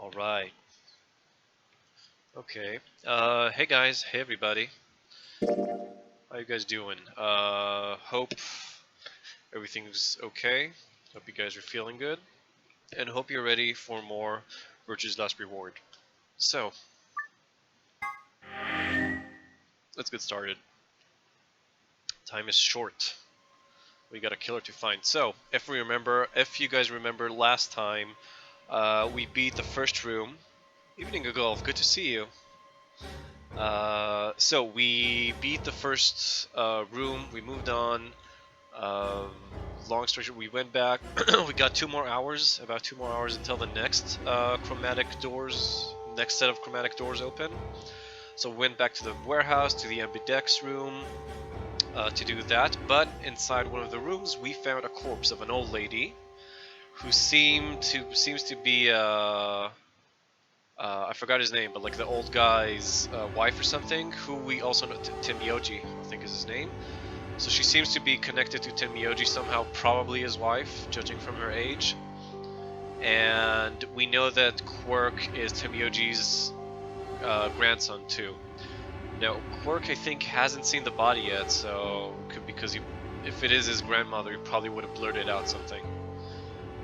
Alright. Okay. Hey guys, hey everybody. How you guys doing? Hope everything's okay. Hope you guys are feeling good. And hope you're ready for more Virtue's Last Reward. So, let's get started. Time is short. We got a killer to find. So, if you guys remember last time, we beat the first room. Evening, Golf, good to see you. So we beat the first room. We moved on. Um, long story short, we went back. We got 2 more hours, about 2 more hours until the next next set of chromatic doors open. So we went back to the warehouse, to the ambidex room, to do that. But inside one of the rooms, we found a corpse of an old lady who seems to be I forgot his name, but like the old guy's wife or something, who we also know, Tim Yoji, I think is his name. So she seems to be connected to Tim Yoji somehow, probably his wife, judging from her age. And we know that Quirk is Tim Yoji's grandson too. Now, Quirk, I think, hasn't seen the body yet, so because if it is his grandmother, he probably would have blurted out something.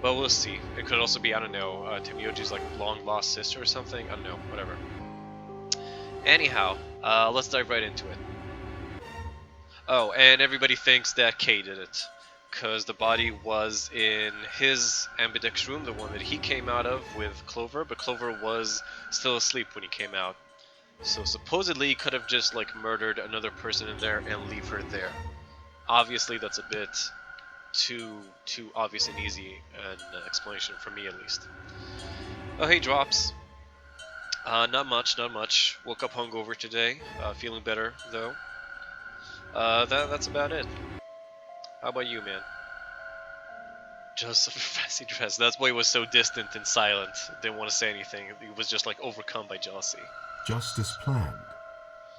But we'll see. It could also be, I don't know, Tim Yoji's like long lost sister or something. I don't know, whatever. Anyhow, let's dive right into it. Oh, and everybody thinks that Kay did it, because the body was in his ambidex room, the one that he came out of with Clover, but Clover was still asleep when he came out. So supposedly he could have just like murdered another person in there and leave her there. Obviously that's a bit too obvious and easy an explanation for me at least. Oh hey Drops. Not much, not much. Woke up hungover today. Feeling better though. That's about it. How about you, man? Joseph fancy dress. That's why he was so distant and silent. Didn't want to say anything. He was just like overcome by jealousy. Just as planned.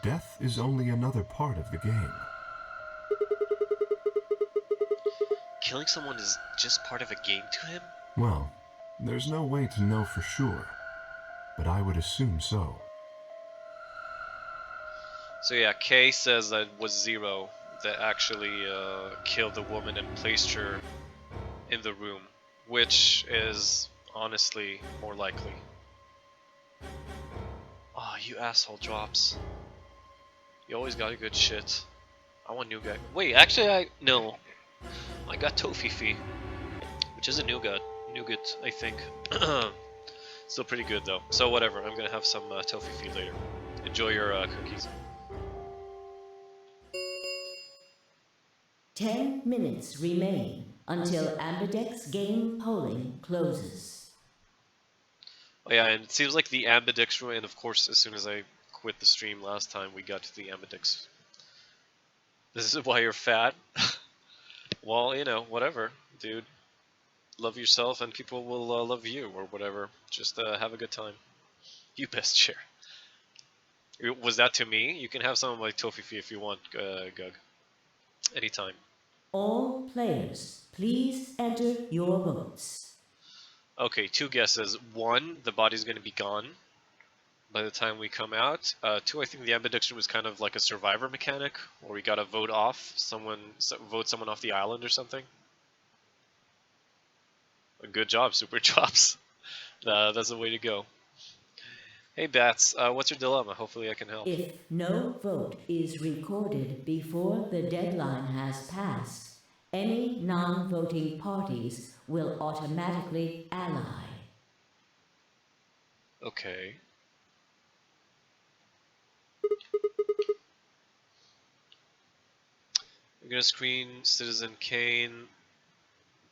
Death is only another part of the game. Killing someone is just part of a game to him? Well, there's no way to know for sure, but I would assume so. So yeah, Kay says that it was Zero that actually killed the woman and placed her in the room, which is honestly more likely. Oh, you asshole Drops. You always got a good shit. I want Nougat. Wait, actually no. I got Tofifi, which is a Nougat, I think. Still pretty good though. So whatever, I'm gonna have some Tofifi later. Enjoy your cookies. 10 minutes remain until Ambidex game polling closes. Oh yeah, and it seems like the ambidex room, and of course, as soon as I quit the stream last time, we got to the ambidex. This is why you're fat? Well, you know, whatever, dude. Love yourself and people will love you, or whatever. Just have a good time. You best share. Was that to me? You can have some of my Tofifi if you want, Gug. Anytime. All players, please enter your votes. Okay, 2 guesses. 1, the body's going to be gone by the time we come out. 2, I think the ambidextrum was kind of like a survivor mechanic, where we gotta vote vote someone off the island or something. A good job, Super Chops. That's the way to go. Hey Bats, what's your dilemma? Hopefully I can help. If no vote is recorded before the deadline has passed, any non-voting parties will automatically ally. Okay. I'm gonna screen Citizen Kane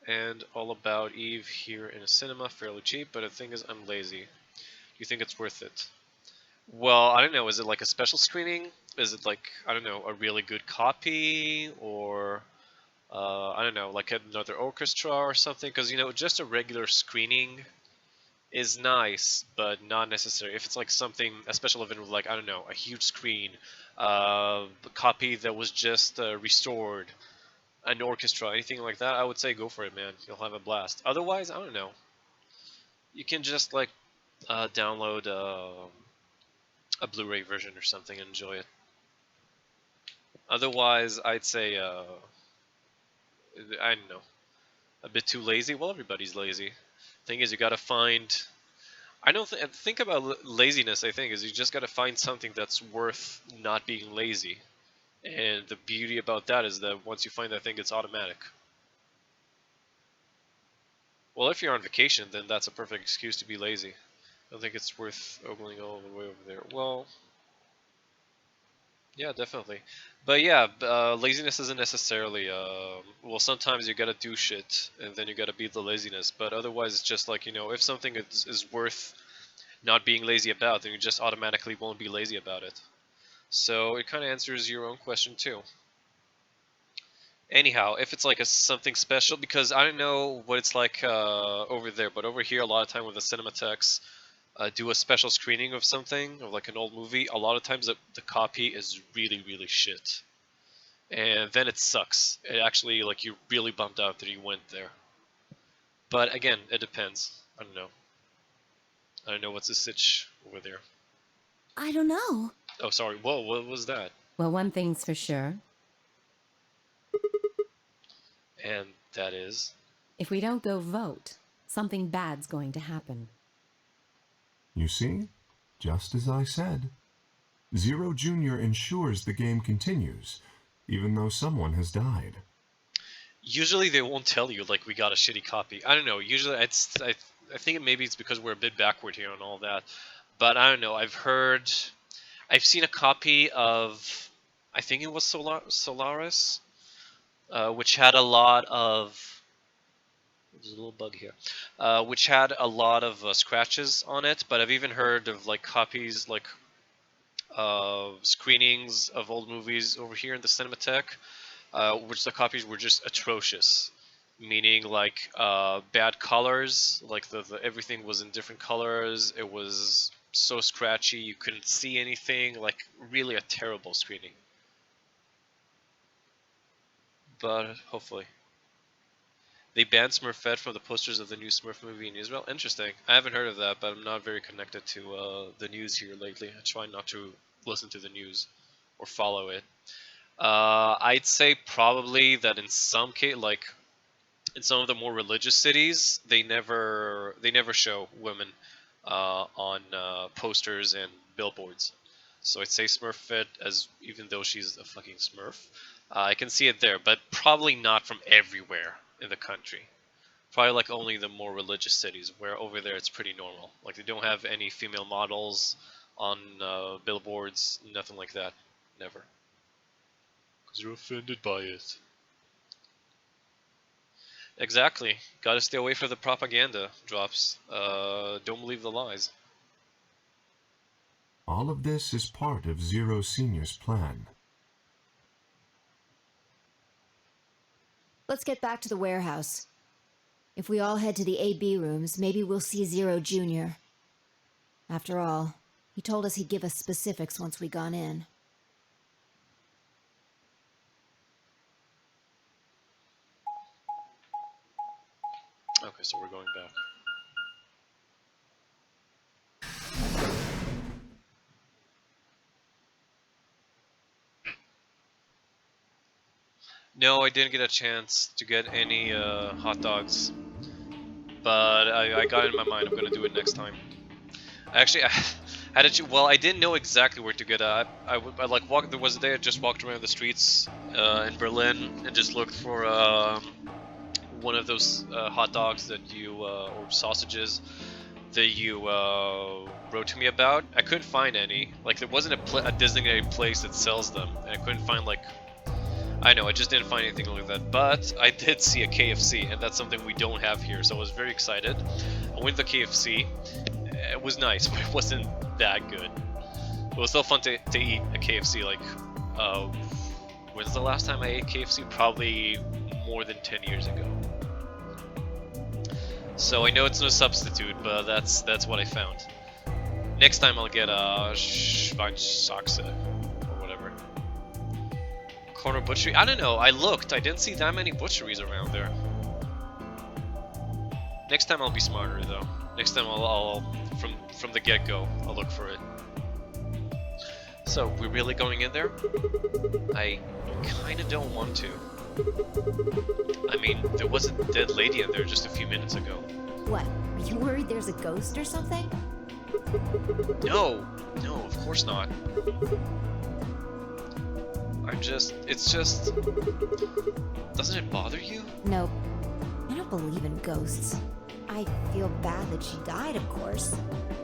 and All About Eve here in a cinema, fairly cheap, but the thing is I'm lazy. Do you think it's worth it? Well, I don't know, is it like a special screening? Is it like, I don't know, a really good copy? Or, I don't know, like another orchestra or something? Because, you know, just a regular screening is nice, but not necessary. If it's like something, a special event with like, I don't know, a huge screen, a copy that was just restored, an orchestra, anything like that, I would say go for it, man. You'll have a blast. Otherwise, I don't know. You can just like download a Blu-ray version or something and enjoy it. Otherwise, I'd say I don't know, a bit too lazy. Well, everybody's lazy. Thing is, you gotta find. I don't think about laziness. I think is you just gotta find something that's worth not being lazy. And the beauty about that is that once you find that thing, it's automatic. Well, if you're on vacation, then that's a perfect excuse to be lazy. I don't think it's worth ogling all the way over there. Well, yeah, definitely. But yeah, laziness isn't necessarily, well, sometimes you gotta do shit, and then you gotta beat the laziness. But otherwise, it's just like, if something is worth not being lazy about, then you just automatically won't be lazy about it. So it kind of answers your own question too. Anyhow, if it's like something special, because I don't know what it's like over there, but over here a lot of time with the Cinematheques do a special screening of something, of like an old movie, a lot of times the copy is really, really shit. And then it sucks. It actually, like, you're really bummed out that you went there. But again, it depends. I don't know. I don't know what's the sitch over there. I don't know. Oh, sorry. Whoa, what was that? Well, one thing's for sure. And that is? If we don't go vote, something bad's going to happen. You see? Just as I said. Zero Jr. ensures the game continues, even though someone has died. Usually they won't tell you, like, we got a shitty copy. I don't know. Usually I think maybe it's because we're a bit backward here and all that. But I don't know. I've seen a copy of, I think it was Solaris, which had a lot of, there's a little bug here, which had a lot of scratches on it, but I've even heard of like copies, like screenings of old movies over here in the Cinematheque, which the copies were just atrocious, meaning like bad colors, like the everything was in different colors, it was so scratchy you couldn't see anything, like really a terrible screening. But hopefully. They banned Smurfette from the posters of the new Smurf movie in Israel. Interesting. I haven't heard of that, but I'm not very connected to the news here lately. I try not to listen to the news or follow it. I'd say probably that in some case, like in some of the more religious cities, they never show women on posters and billboards. So I'd say Smurfette, as even though she's a fucking Smurf, I can see it there, but probably not from everywhere in the country. Probably like only the more religious cities, where over there it's pretty normal. Like they don't have any female models on billboards, nothing like that. Never. Because you're offended by it. Exactly. Gotta stay away from the propaganda drops. Don't believe the lies. All of this is part of Zero Senior's plan. Let's get back to the warehouse. If we all head to the AB rooms, maybe we'll see Zero Jr. After all, he told us he'd give us specifics once we gone in. Okay, so we're going back. No, I didn't get a chance to get any hot dogs, but I got it in my mind. I'm gonna do it next time. Actually, I had to. Well, I didn't know exactly where to get. I like walked. There was a day I just walked around the streets in Berlin and just looked for one of those hot dogs that you or sausages that you wrote to me about. I couldn't find any. Like there wasn't a designated place that sells them, and I couldn't find like. I know, I just didn't find anything like that, but I did see a KFC, and that's something we don't have here, so I was very excited. I went to the KFC. It was nice, but it wasn't that good. It was still fun to eat a KFC. Like, when's the last time I ate KFC? Probably more than 10 years ago. So I know it's no substitute, but that's what I found. Next time I'll get a Schweinshaxe or whatever. Corner butchery. I don't know. I looked. I didn't see that many butcheries around there. Next time I'll be smarter though. Next time I'll from the get-go, I'll look for it. So, we're really going in there? I kinda don't want to. I mean, there was a dead lady in there just a few minutes ago. What? Are you worried there's a ghost or something? No, of course not. It's just... Doesn't it bother you? Nope. I don't believe in ghosts. I feel bad that she died, of course.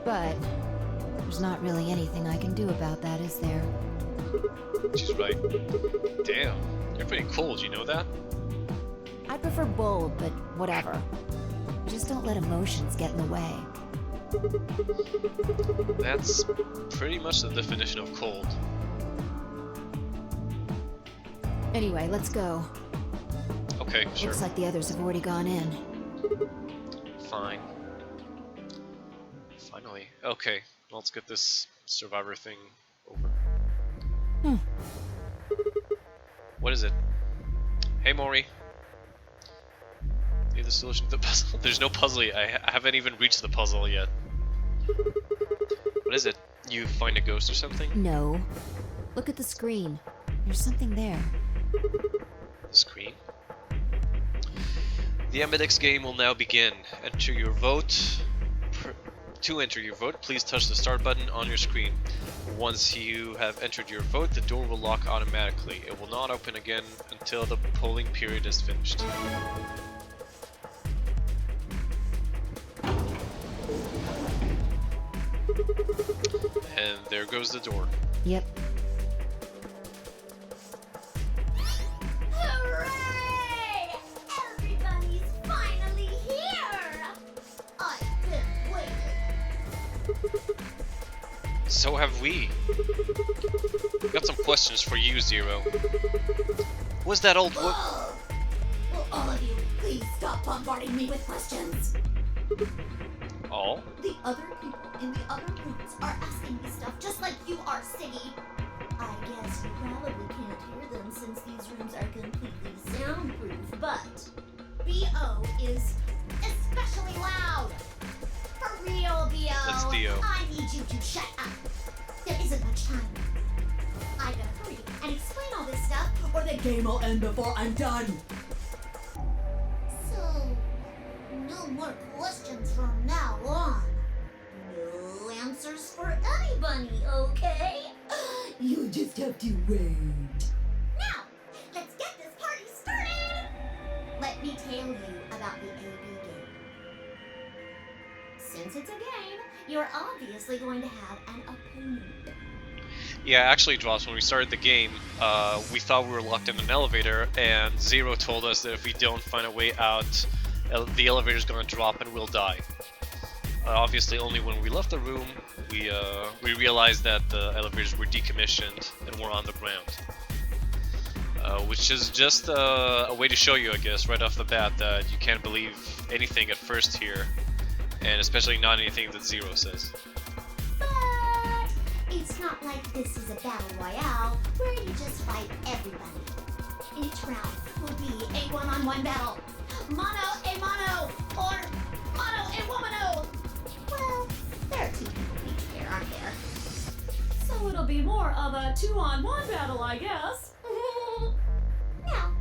But there's not really anything I can do about that, is there? She's right. Damn, you're pretty cold, you know that? I prefer bold, but whatever. Just don't let emotions get in the way. That's pretty much the definition of cold. Anyway, let's go. Okay, sure. Looks like the others have already gone in. Fine. Finally. Okay, let's get this survivor thing over. What is it? Hey, Mori. Need the solution to the puzzle. There's no puzzle yet. I haven't even reached the puzzle yet. What is it? You find a ghost or something? No. Look at the screen. There's something there. The screen? The Ambidex game will now begin. Enter your vote. To enter your vote, please touch the start button on your screen. Once you have entered your vote, the door will lock automatically. It will not open again until the polling period is finished. And there goes the door. Yep. Hooray! Everybody's finally here! I've been waiting. So have we. Got some questions for you, Zero. Was that old wo- Will all of you please stop bombarding me with questions? All? The other people in the other rooms are asking me stuff just like you are, Siggy. I guess you probably can't hear them since these rooms are completely soundproof, but B.O. is especially loud. For real, B.O. That's Dio. I need you to shut up. There isn't much time. I gotta hurry and explain all this stuff, or the game will end before I'm done. So, no more questions from now on. No answers for anybody, okay? You just have to wait. Now, let's get this party started! Let me tell you about the AB game. Since it's a game, you're obviously going to have an opponent. Yeah, actually, Drops, when we started the game, we thought we were locked in an elevator, and Zero told us that if we don't find a way out, the elevator's gonna drop and we'll die. Obviously, only when we left the room, we realized that the elevators were decommissioned and were on the ground. Which is just a way to show you, I guess, right off the bat, that you can't believe anything at first here, and especially not anything that Zero says. But it's not like this is a battle royale where you just fight everybody. Each round will be a one-on-one battle. Mono a mono, or mono a womano. Well, there are two people each pair, aren't there? So it'll be more of a two-on-one battle, I guess. Now,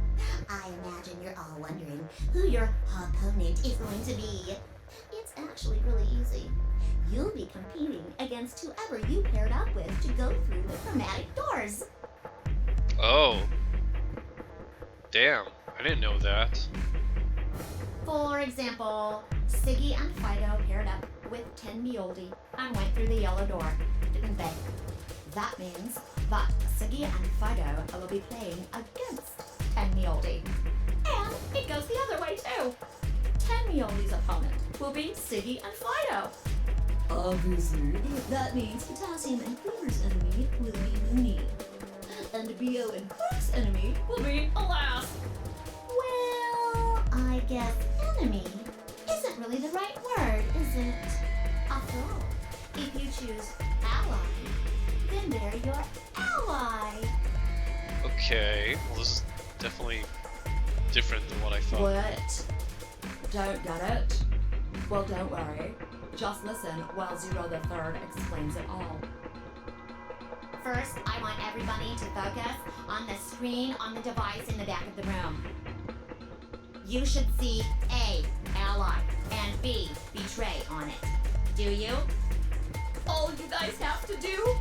I imagine you're all wondering who your opponent is going to be. It's actually really easy. You'll be competing against whoever you paired up with to go through the chromatic doors. Oh. Damn, I didn't know that. For example, Siggy and Fido paired up with Tenmioldi and went through the yellow door, didn't they? That means that Siggy and Fido will be playing against Tenmioldi. And it goes the other way too. Tenmioldi's opponent will be Siggy and Fido. Obviously, that means Potassium and Cleaver's enemy will be me. And B.O. and Quark's enemy will be Alas. Well, I guess enemy isn't really the right word, is it? After all, if you choose ally, then they're your ally. Okay, well this is definitely different than what I thought. What? Don't get it? Well, don't worry. Just listen while Zero the Third explains it all. First, I want everybody to focus on the screen on the device in the back of the room. You should see A, ally, and B, betray on it. Do you? All you guys have to do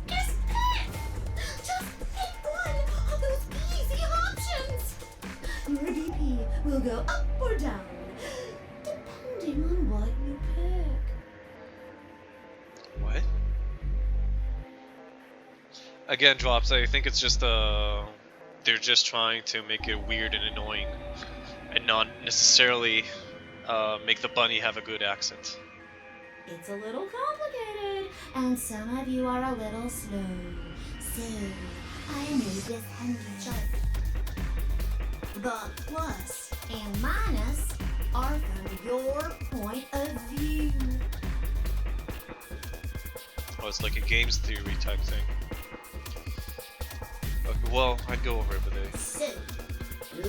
is pick! Just pick one of those easy options! Your DP will go up or down, depending on what you pick. What? Again, Drops, I think it's just they're just trying to make it weird and annoying and not necessarily make the bunny have a good accent. It's a little complicated, and some of you are a little slow. So, I made this handy chart. The plus and minus are from your point of view. Oh, it's like a games theory type thing. Okay, well, I'd go over it, but they... So,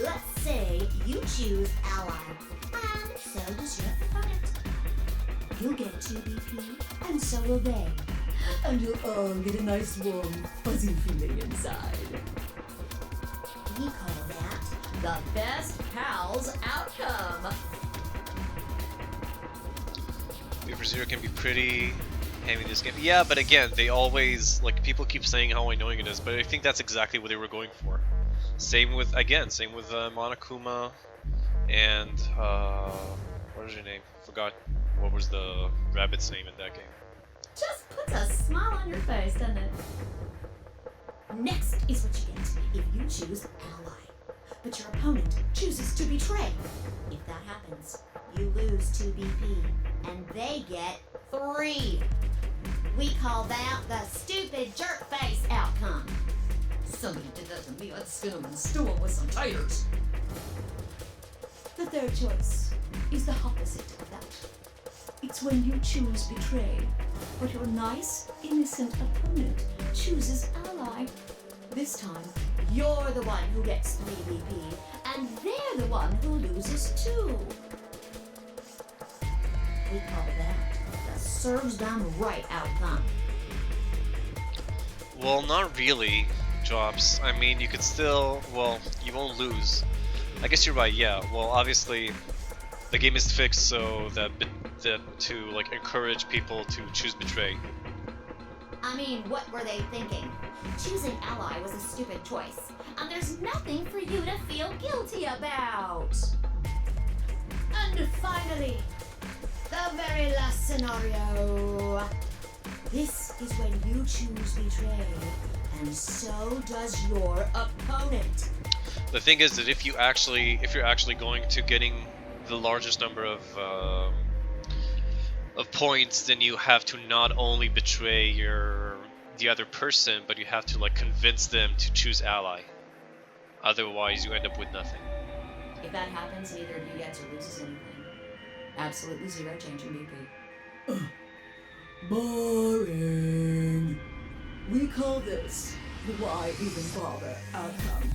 let's say you choose ally, and so does your opponent. You'll get 2 BP, and so will they. And you'll all get a nice warm, fuzzy feeling inside. We call that the best pals outcome. Beaver Zero can be pretty hammy this game. Yeah, but again, they always, like, people keep saying how annoying it is, but I think that's exactly what they were going for. Same with Monokuma and, what is your name? Forgot what was the rabbit's name in that game. Just puts a smile on your face, doesn't it? Next is what you get if you choose ally, but your opponent chooses to betray. If that happens, you lose 2 BP, and they get 3. We call that the stupid jerk face outcome. Somebody did that to me, I'd skin them and stew them with some taters. The third choice is the opposite of that. It's when you choose betray, but your nice, innocent opponent chooses ally. This time, you're the one who gets 3 BP, and they're the one who loses 2. We call that the serves them right outcome. Well, not really, Drops. I mean, you could still, well, you won't lose. I guess you're right, yeah. Well, obviously, the game is fixed so that to like encourage people to choose betray. I mean, what were they thinking? Choosing ally was a stupid choice, and there's nothing for you to feel guilty about. And finally, the very last scenario. This is when you choose betray, and so does your opponent. The thing is that if you're actually going to getting the largest number of points, then you have to not only betray the other person, but you have to like convince them to choose ally. Otherwise, you end up with nothing. If that happens, neither of you gets or loses anything. Absolutely 0 change in BP. Boring. We call this the why even bother outcome.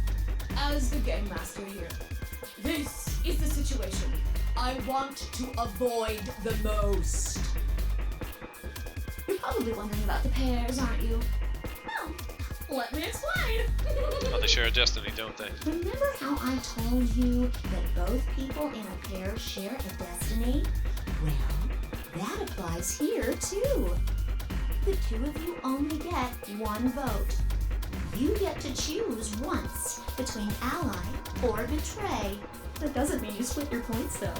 As the game master here, this is the situation I want to avoid the most. You're probably wondering about the pairs, aren't you? Well, let me explain. Oh, they share a destiny, don't they? Remember how I told you that both people in a pair share a destiny? Well, that applies here too. The 2 of you only get 1 vote. You get to choose once between ally or betray. That doesn't mean you split your points though.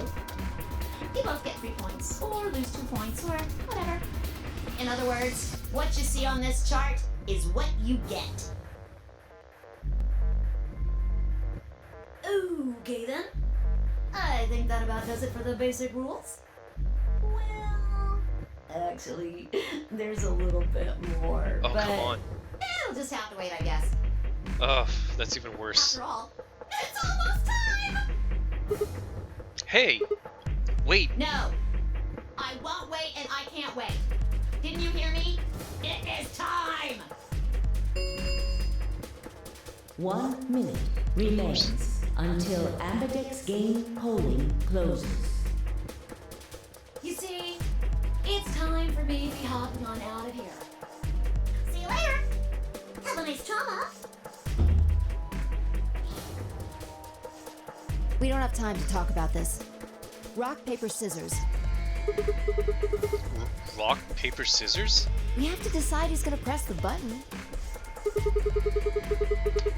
You both get 3 points, or lose 2 points, or whatever. In other words, what you see on this chart is what you get. Okay then. I think that about does it for the basic rules. Well, actually, there's a little bit more. Oh, but come on. It'll just have to wait, I guess. Oh, that's even worse. After all, it's almost time! Hey! Wait! No, I won't wait and I can't wait. Didn't you hear me? It is time! 1 minute remains until Ambidex game polling closes. You see, It's time for me to be hopping on out of here. See you later. Have a nice trauma. We don't have time to talk about this. Rock, paper, scissors. Rock, paper, scissors? We have to decide who's gonna press the button.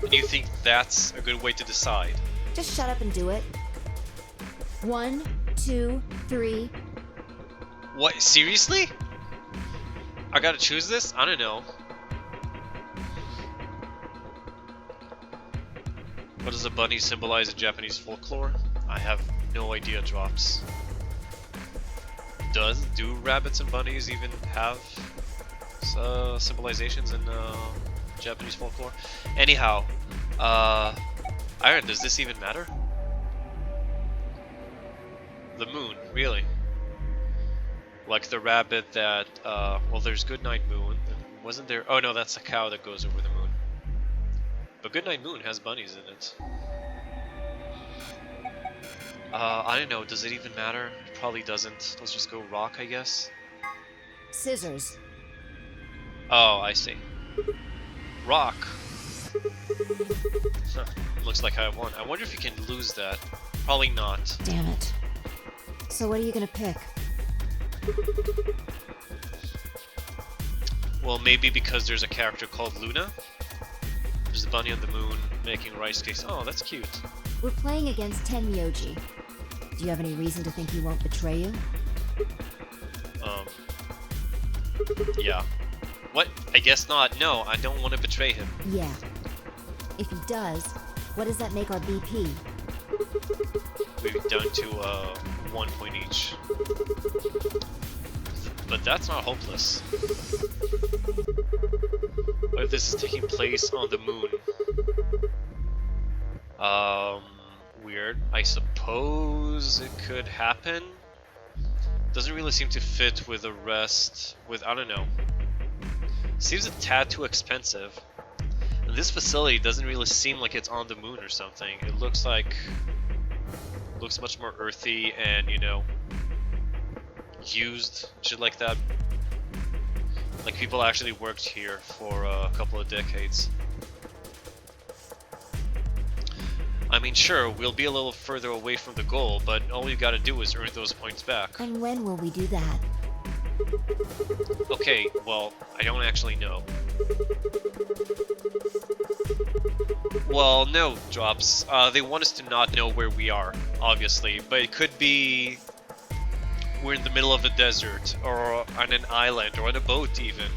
And you think that's a good way to decide? Just shut up and do it. 1, 2, 3. What? Seriously? I gotta choose this? I don't know. What does a bunny symbolize in Japanese folklore? I have no idea, Drops. Do rabbits and bunnies even have symbolizations in Japanese folklore? Anyhow, Iron, does this even matter? The moon, really? Like the rabbit that, well, there's Goodnight Moon. Wasn't there? Oh no, that's a cow that goes over the moon. But Goodnight Moon has bunnies in it. I don't know, does it even matter? It probably doesn't. Let's just go rock, I guess. Scissors. Oh, I see. Rock. Huh, looks like I won. I wonder if you can lose that. Probably not. Damn it. So what are you gonna pick? Well, maybe because there's a character called Luna. There's a bunny on the moon making rice cakes. Oh, that's cute. We're playing against Tenmyoji. Do you have any reason to think he won't betray you? Yeah. What? I guess not. No, I don't want to betray him. Yeah. If he does, what does that make our BP? We've down to 1 point each. But that's not hopeless. What if this is taking place on the moon? Weird. I suppose it could happen. Doesn't really seem to fit with the rest. I don't know. Seems a tad too expensive. And this facility doesn't really seem like it's on the moon or something. It looks much more earthy and, you know, used, shit like that. Like people actually worked here for a couple of decades. I mean, sure, we'll be a little further away from the goal, but all you gotta do is earn those points back. And when will we do that? Okay, well, I don't actually know. Well, no, Drops. They want us to not know where we are, obviously, but it could be we're in the middle of a desert, or on an island, or on a boat even.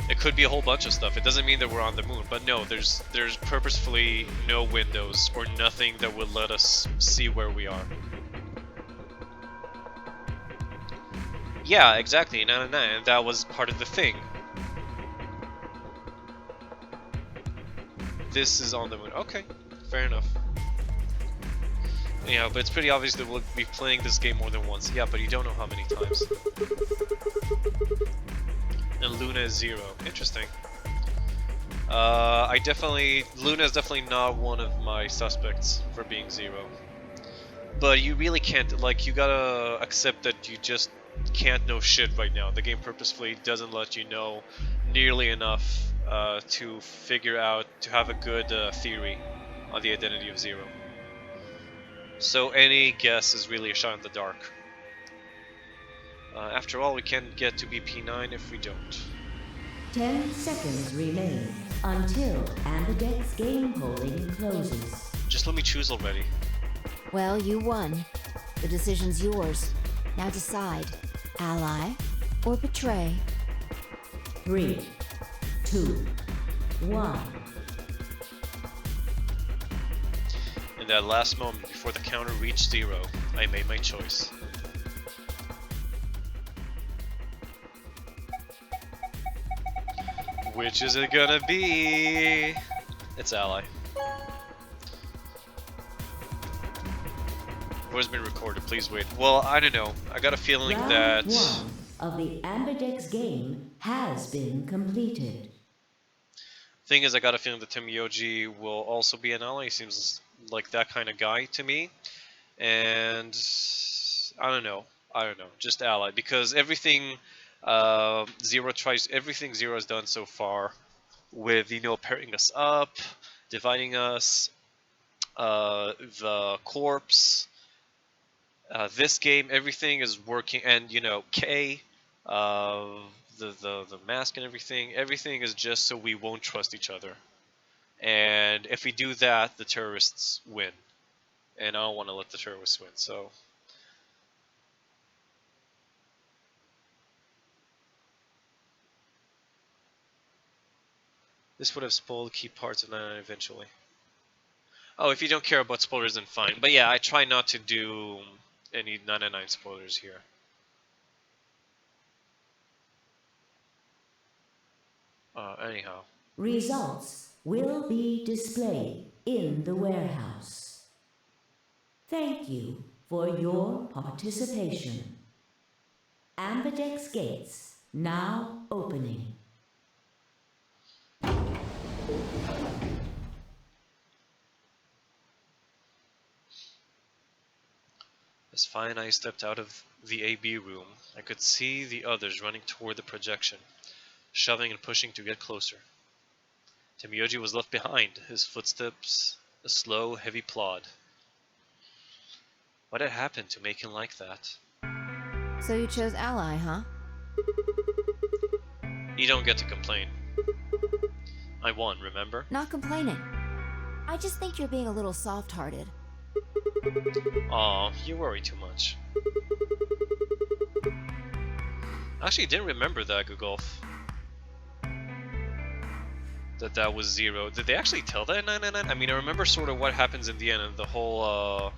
It could be a whole bunch of stuff. It doesn't mean that we're on the moon, but no, there's purposefully no windows or nothing that would let us see where we are. Yeah, exactly, and that was part of the thing. This is on the moon. Okay, fair enough. Yeah, but it's pretty obvious that we'll be playing this game more than once. Yeah, but you don't know how many times. And Luna is 0. Interesting. Luna is definitely not one of my suspects for being 0. But you really can't, like, you gotta accept that you just can't know shit right now. The game purposefully doesn't let you know nearly enough to figure out, to have a good theory on the identity of 0. So any guess is really a shot in the dark. After all, we can get to BP9 if we don't. 10 seconds remain until Ambidex game polling closes. Just let me choose already. Well, you won. The decision's yours. Now decide. Ally or betray? 3, 2, 1. In that last moment before the counter reached 0, I made my choice. Which is it gonna be? It's Ally. What has been recorded? Please wait. Well, I don't know. I got a feeling that... Round 1 of the Ambidex game has been completed. Thing is, I got a feeling that Tenmyoji will also be an ally. He seems like that kind of guy to me. And... I don't know. I don't know, just ally, because everything everything Zero has done so far with, you know, pairing us up, dividing us, the corpse, this game, everything is working, and you know, K, uh, the mask and everything is just so we won't trust each other. And if we do that, the terrorists win, and I don't want to let the terrorists win. So this would have spoiled key parts of 99 eventually. Oh, if you don't care about spoilers, then fine. But yeah, I try not to do any 99 spoilers here. Anyhow. Results will be displayed in the warehouse. Thank you for your participation. Ambidex gates now opening. As Fi and I stepped out of the AB room, I could see the others running toward the projection, shoving and pushing to get closer. Temioji was left behind, his footsteps a slow, heavy plod. What had happened to make him like that? So you chose Ally, huh? You don't get to complain. I won, remember? Not complaining. I just think you're being a little soft-hearted. Aw, you worry too much. I actually didn't remember that, Gugolf. That was Zero. Did they actually tell that in 999? I mean, I remember sort of what happens in the end of the whole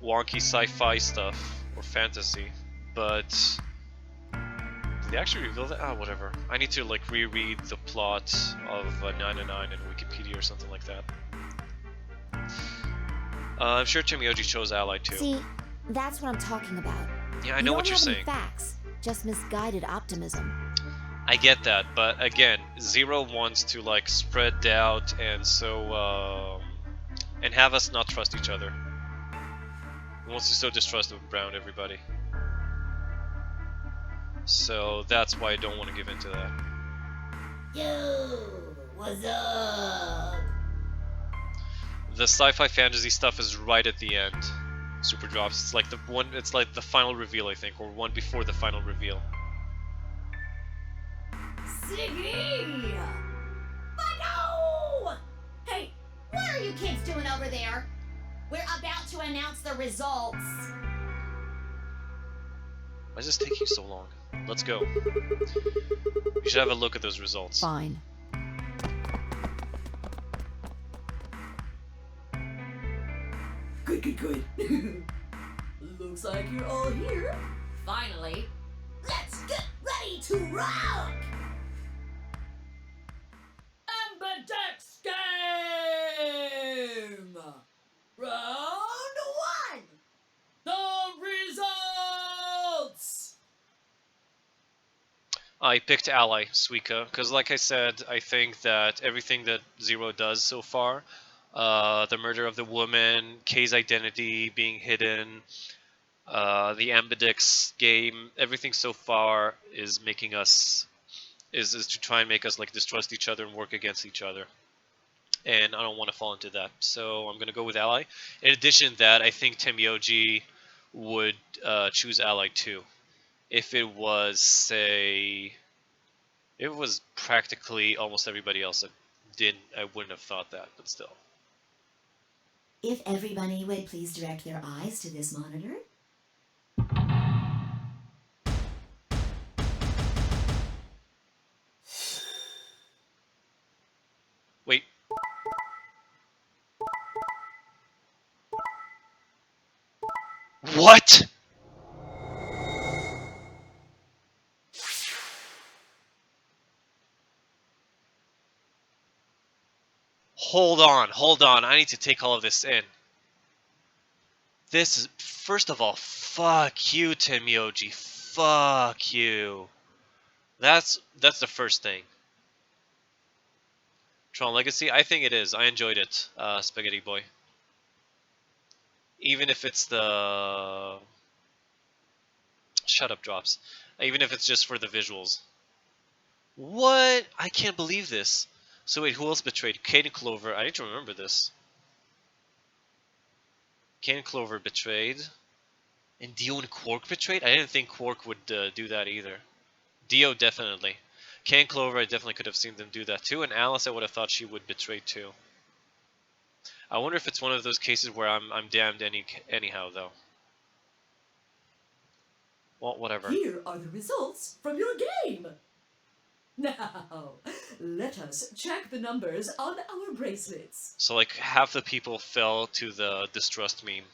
wonky sci-fi stuff, or fantasy, but did they actually reveal that? Ah, whatever. I need to like reread the plot of 999 in Wikipedia or something like that. I'm sure Temioji chose Ally too. See, that's what I'm talking about. Yeah, I know what you're You don't saying. have any facts, just misguided optimism. I get that, but again, Zero wants to like spread out and and have us not trust each other. He wants to sow distrust around everybody. So that's why I don't want to give in to that. Yo, what's up? The sci-fi fantasy stuff is right at the end. Super drops. It's like the final reveal, I think, or one before the final reveal. Siggy! Fido! Hey, what are you kids doing over there? We're about to announce the results. Why is this taking so long? Let's go. We should have a look at those results. Fine. Good. Looks like you're all here. Finally, let's get ready to rock! Ambidex game! Round 1! The results! I picked Ally, Suika, because like I said, I think that everything that Zero does so far, the murder of the woman, Kay's identity being hidden, the Ambidex game, everything so far is making us, is to try and make us like distrust each other and work against each other. And I don't want to fall into that, so I'm going to go with Ally. In addition to that, I think Temioji would choose Ally too. If it was, say, if it was practically almost everybody else that didn't, I wouldn't have thought that, but still. If everybody would please direct their eyes to this monitor. Wait. What? Hold on. I need to take all of this in. This is, first of all, fuck you, Temioji. Fuck you. That's the first thing. Tron Legacy, I think it is. I enjoyed it, Spaghetti Boy. Even if it's the Shut up, Drops. Even if it's just for the visuals. What? I can't believe this. So wait, who else betrayed? Kate and Clover. I need to remember this. Kate and Clover betrayed. And Dio and Quark betrayed? I didn't think Quark would do that either. Dio definitely. Kate and Clover, I definitely could have seen them do that too. And Alice, I would have thought she would betray too. I wonder if it's one of those cases where I'm damned anyhow, though. Well, whatever. Here are the results from your game. Now, let us check the numbers on our bracelets. So like half the people fell to the distrust meme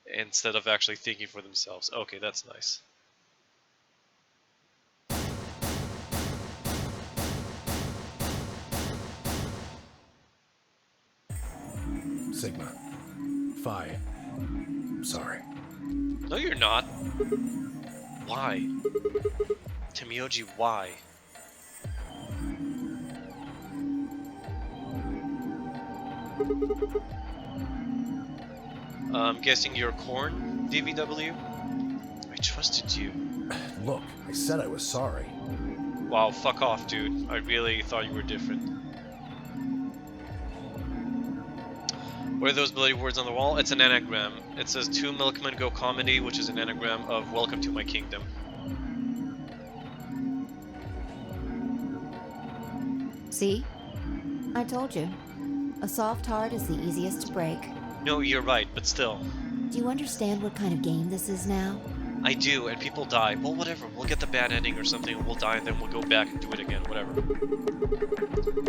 instead of actually thinking for themselves. Okay, that's nice. Sigma. Phi. Sorry. No, you're not. Why? Temioji, why? I'm guessing you're Korn, DVW? I trusted you. Look, I said I was sorry. Wow, fuck off, dude. I really thought you were different. What are those bloody words on the wall? It's an anagram. It says, "To Milkmen Go Comedy," which is an anagram of "Welcome to my kingdom." See? I told you. A soft heart is the easiest to break. No, you're right, but still. Do you understand what kind of game this is now? I do, and people die. Well, whatever. We'll get the bad ending or something, and we'll die, and then we'll go back and do it again. Whatever.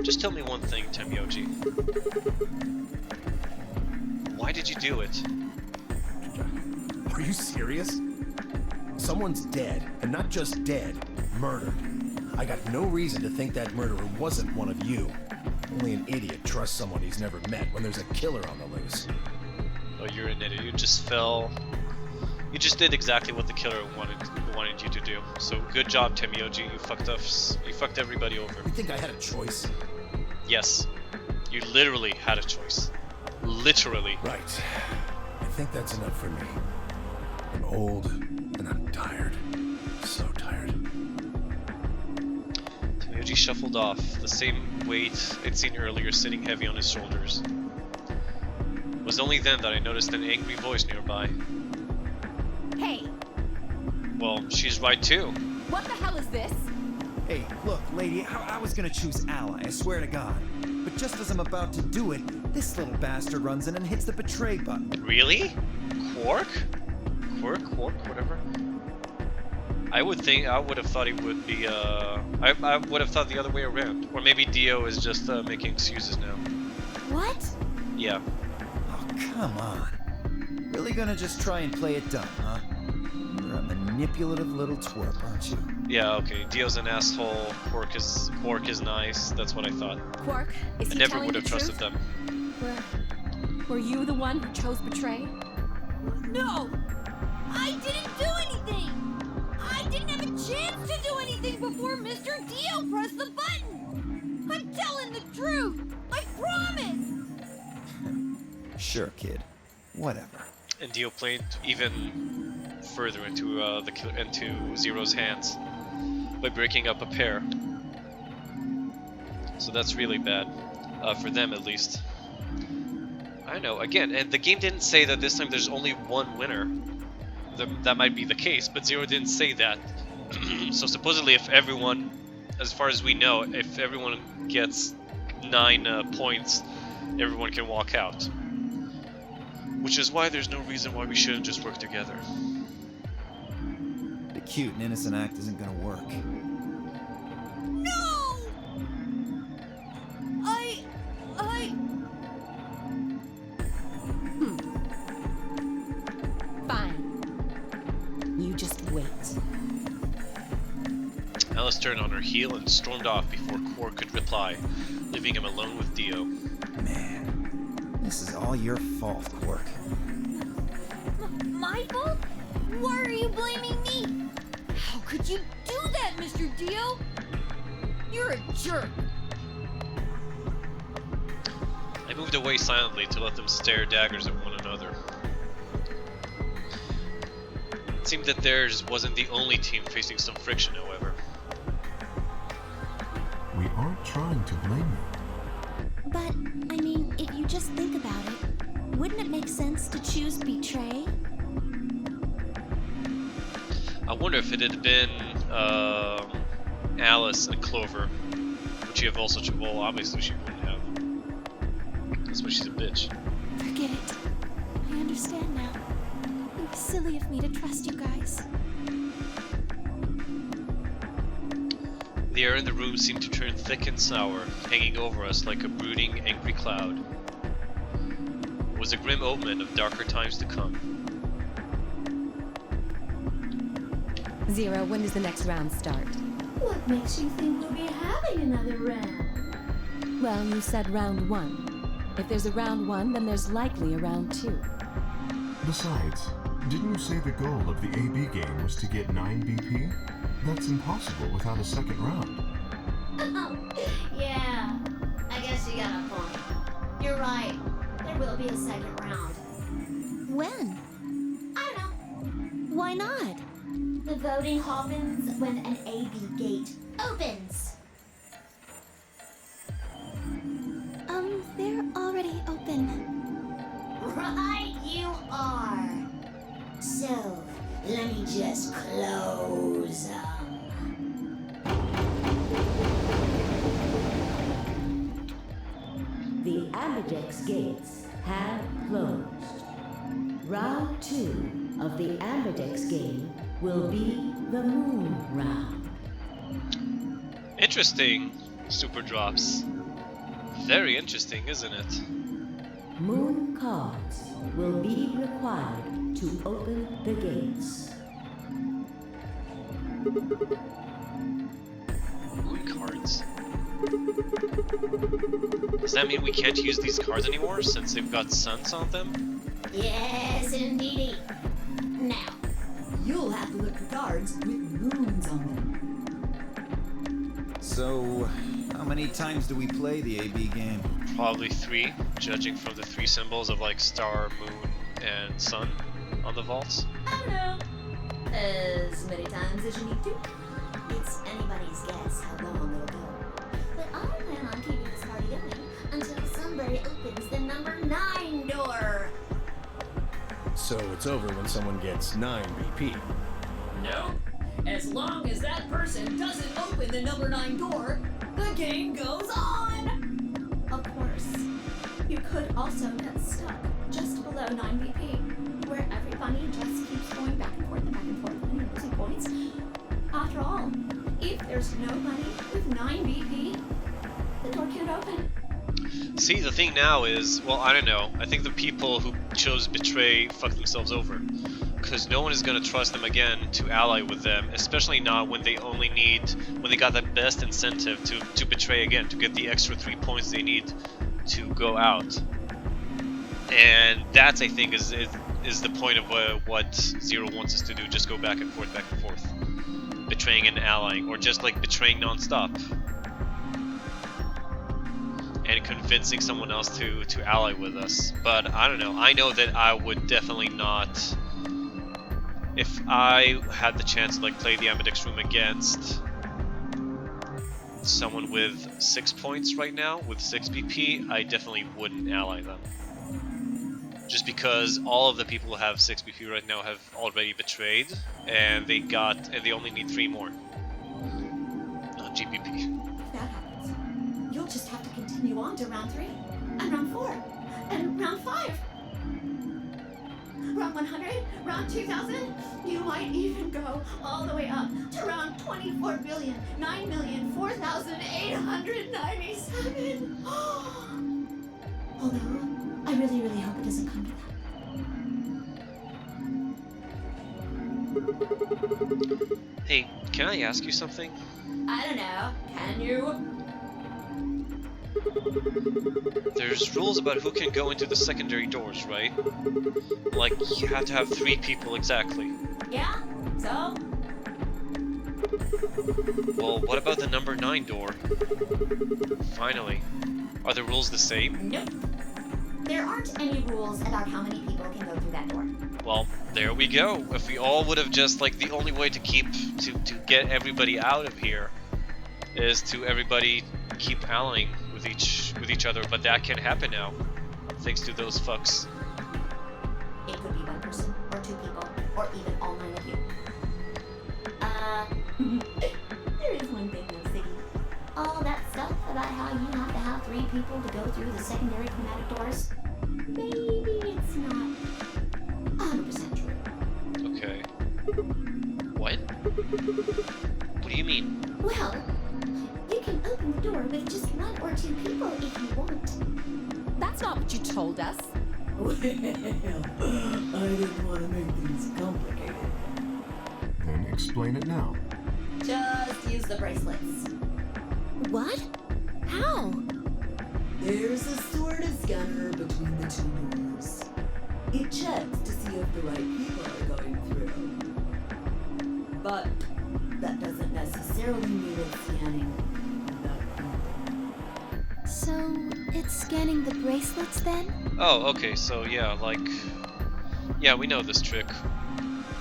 Just tell me one thing, Temioji. Why did you do it? Are you serious? Someone's dead, and not just dead, murdered. I got no reason to think that murderer wasn't one of you. Only an idiot trusts someone he's never met when there's a killer on the loose. Oh, you're an idiot. You just fell. You just did exactly what the killer wanted you to do. So good job, Temioji. You fucked us. You fucked everybody over. You think I had a choice? Yes. You literally had a choice. Literally. Right. I think that's enough for me. I'm old, and I'm tired. So tired. Temioji shuffled off, the same weight I'd seen earlier sitting heavy on his shoulders. It was only then that I noticed an angry voice nearby. Hey, Well, she's right too. what the hell is this? Hey, look, lady, I was gonna choose Ally, I swear to God. But just as I'm about to do it, this little bastard runs in and hits the betray button. Really? Quark? Quark, whatever. I would have thought he would be, I would have thought the other way around. Or maybe Dio is just making excuses now. What? Yeah. Oh, come on. Really gonna just try and play it dumb, huh? You're a manipulative little twerp, aren't you? Yeah, okay. Dio's an asshole. Quark is nice. That's what I thought. Quark, is I he never telling would have the trusted truth? them. Were you the one who chose betray? No! I didn't do anything! I didn't have a chance to do anything before Mr. Dio pressed the button! I'm telling the truth! I promise! Sure, kid. Whatever. And Dio played even further into Zero's hands by breaking up a pair. So that's really bad, for them at least. I know. Again, and the game didn't say that this time there's only one winner. That might be the case, but Zero didn't say that. So supposedly, if everyone, as far as we know, if everyone gets 9 points, everyone can walk out. Which is why there's no reason why we shouldn't just work together. The cute and innocent act isn't gonna work. No! Fine. You just wait. Alice turned on her heel and stormed off before Quark could reply, leaving him alone with Dio. Man, this is all your fault, Quark. My fault? Why are you blaming me? How could you do that, Mr. Dio? You're a jerk. I moved away silently to let them stare daggers at one another. It seemed that theirs wasn't the only team facing some friction, however. We aren't trying to blame you. But, I mean, if you just think about it, wouldn't it make sense to choose Betray? I wonder if it had been Alice and Clover, would she have also? Well, obviously she wouldn't have. That's why she's a bitch. Forget it. I understand now. It was silly of me to trust you guys. The air in the room seemed to turn thick and sour, hanging over us like a brooding, angry cloud. It was a grim omen of darker times to come. Zero, when does the next round start? What makes you think we'll be having another round? Well, you said round 1. If there's a round 1, then there's likely a round 2. Besides, didn't you say the goal of the AB game was to get 9 BP? That's impossible without a second round. Yeah, I guess you got a point. You're right. There will be a second round. When? I don't know. Why not? The voting happens when an AB gate opens. They're already open. Right, you are. So, let me just close them. The Ambidex gates have closed. Round 2 of the Ambidex game will be the Moon Round. Interesting, Super Drops. Very interesting, isn't it? Moon cards will be required to open the gates. Moon cards. Does that mean we can't use these cards anymore since they've got suns on them? Yes, indeedy. Now, You'll have to look for cards with moons on them. So, how many times do we play the AB game? Probably 3, judging from the 3 symbols of like star, moon, and sun on the vaults. I don't know. As many times as you need to. It's anybody's guess how long it'll go. But I plan on keeping this party going until somebody opens the number 9 door. So it's over when someone gets 9 BP. Nope. As long as that person doesn't open the number 9 door, the game goes on! Of course, you could also get stuck just below 9 BP, where everybody just keeps going back and forth and you're losing points. After all, if there's nobody with 9 BP, the door can't open. See, the thing now is, well, I don't know. I think the people who chose Betray fucked themselves over. Because no one is going to trust them again to ally with them, especially not when they when they got the best incentive to betray again, to get the extra 3 points they need to go out. And that's, I think, is the point of what Zero wants us to do, just go back and forth, betraying and allying, or just like betraying non-stop. And convincing someone else to ally with us. But I don't know, I know that I would definitely not, if I had the chance to like play the Ambidex room against someone with 6 points right now, with 6 BP, I definitely wouldn't ally them. Just because all of the people who have 6 BP right now have already betrayed, and they only need 3 more. Not GPP. If that happens, you'll just have to continue on to round 3, and round 4, and round 5. Round 100, round 2000, you might even go all the way up to round 24,9,004,897. Although, I really, really hope it doesn't come to that. Hey, can I ask you something? I don't know, can you? There's rules about who can go into the secondary doors, right? Like, you have to have 3 people exactly. Yeah? So? Well, what about the number 9 door? Finally. Are the rules the same? Nope. There aren't any rules about how many people can go through that door. Well, there we go. If we all would have just like the only way to get everybody out of here is to everybody keep allying with each other, but that can't happen now, thanks to those fucks. It could be one person, or two people, or even all 9 of you. There is one thing though, Siggy. All that stuff about how you have to have 3 people to go through the secondary chromatic doors, maybe it's not 100% true. Okay. What? What do you mean? Well, you can open the door with just 1 or 2 people if you want. That's not what you told us. Well, I didn't want to make things complicated. Then explain it now. Just use the bracelets. What? How? There's a sort of scanner between the 2 doors. It checks to see if the right people are going through. But that doesn't necessarily mean it's scanning the people. So, it's scanning the bracelets then? Oh, okay, so yeah, yeah, we know this trick.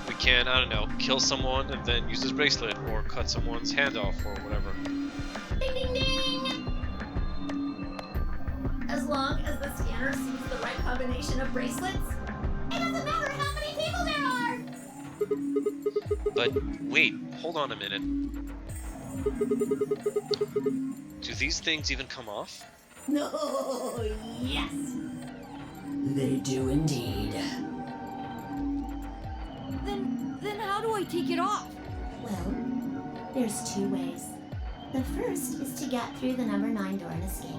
We can, I don't know, kill someone and then use this bracelet, or cut someone's hand off, or whatever. Ding ding ding! As long as the scanner sees the right combination of bracelets, it doesn't matter how many people there are! But wait, hold on a minute. Do these things even come off? No, yes. They do indeed. Then how do I take it off? Well, there's 2 ways. The first is to get through the number 9 door and escape.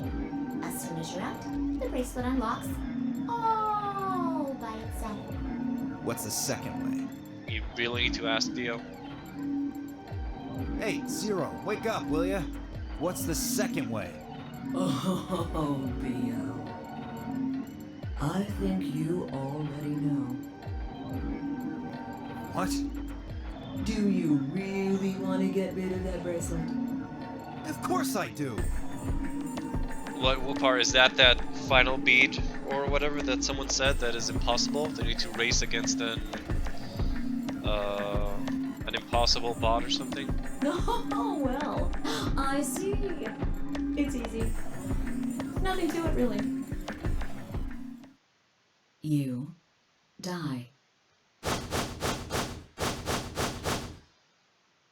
As soon as you're out, the bracelet unlocks all by itself. What's the second way? You really need to ask Dio? Hey, Zero, wake up, will ya? What's the second way? Oh, Bio. I think you already know. What? Do you really want to get rid of that bracelet? Of course I do! What part is that final bead or whatever that someone said that is impossible? They need to race against an impossible bot or something? Oh, well, I see. It's easy. Nothing to it, really. You die.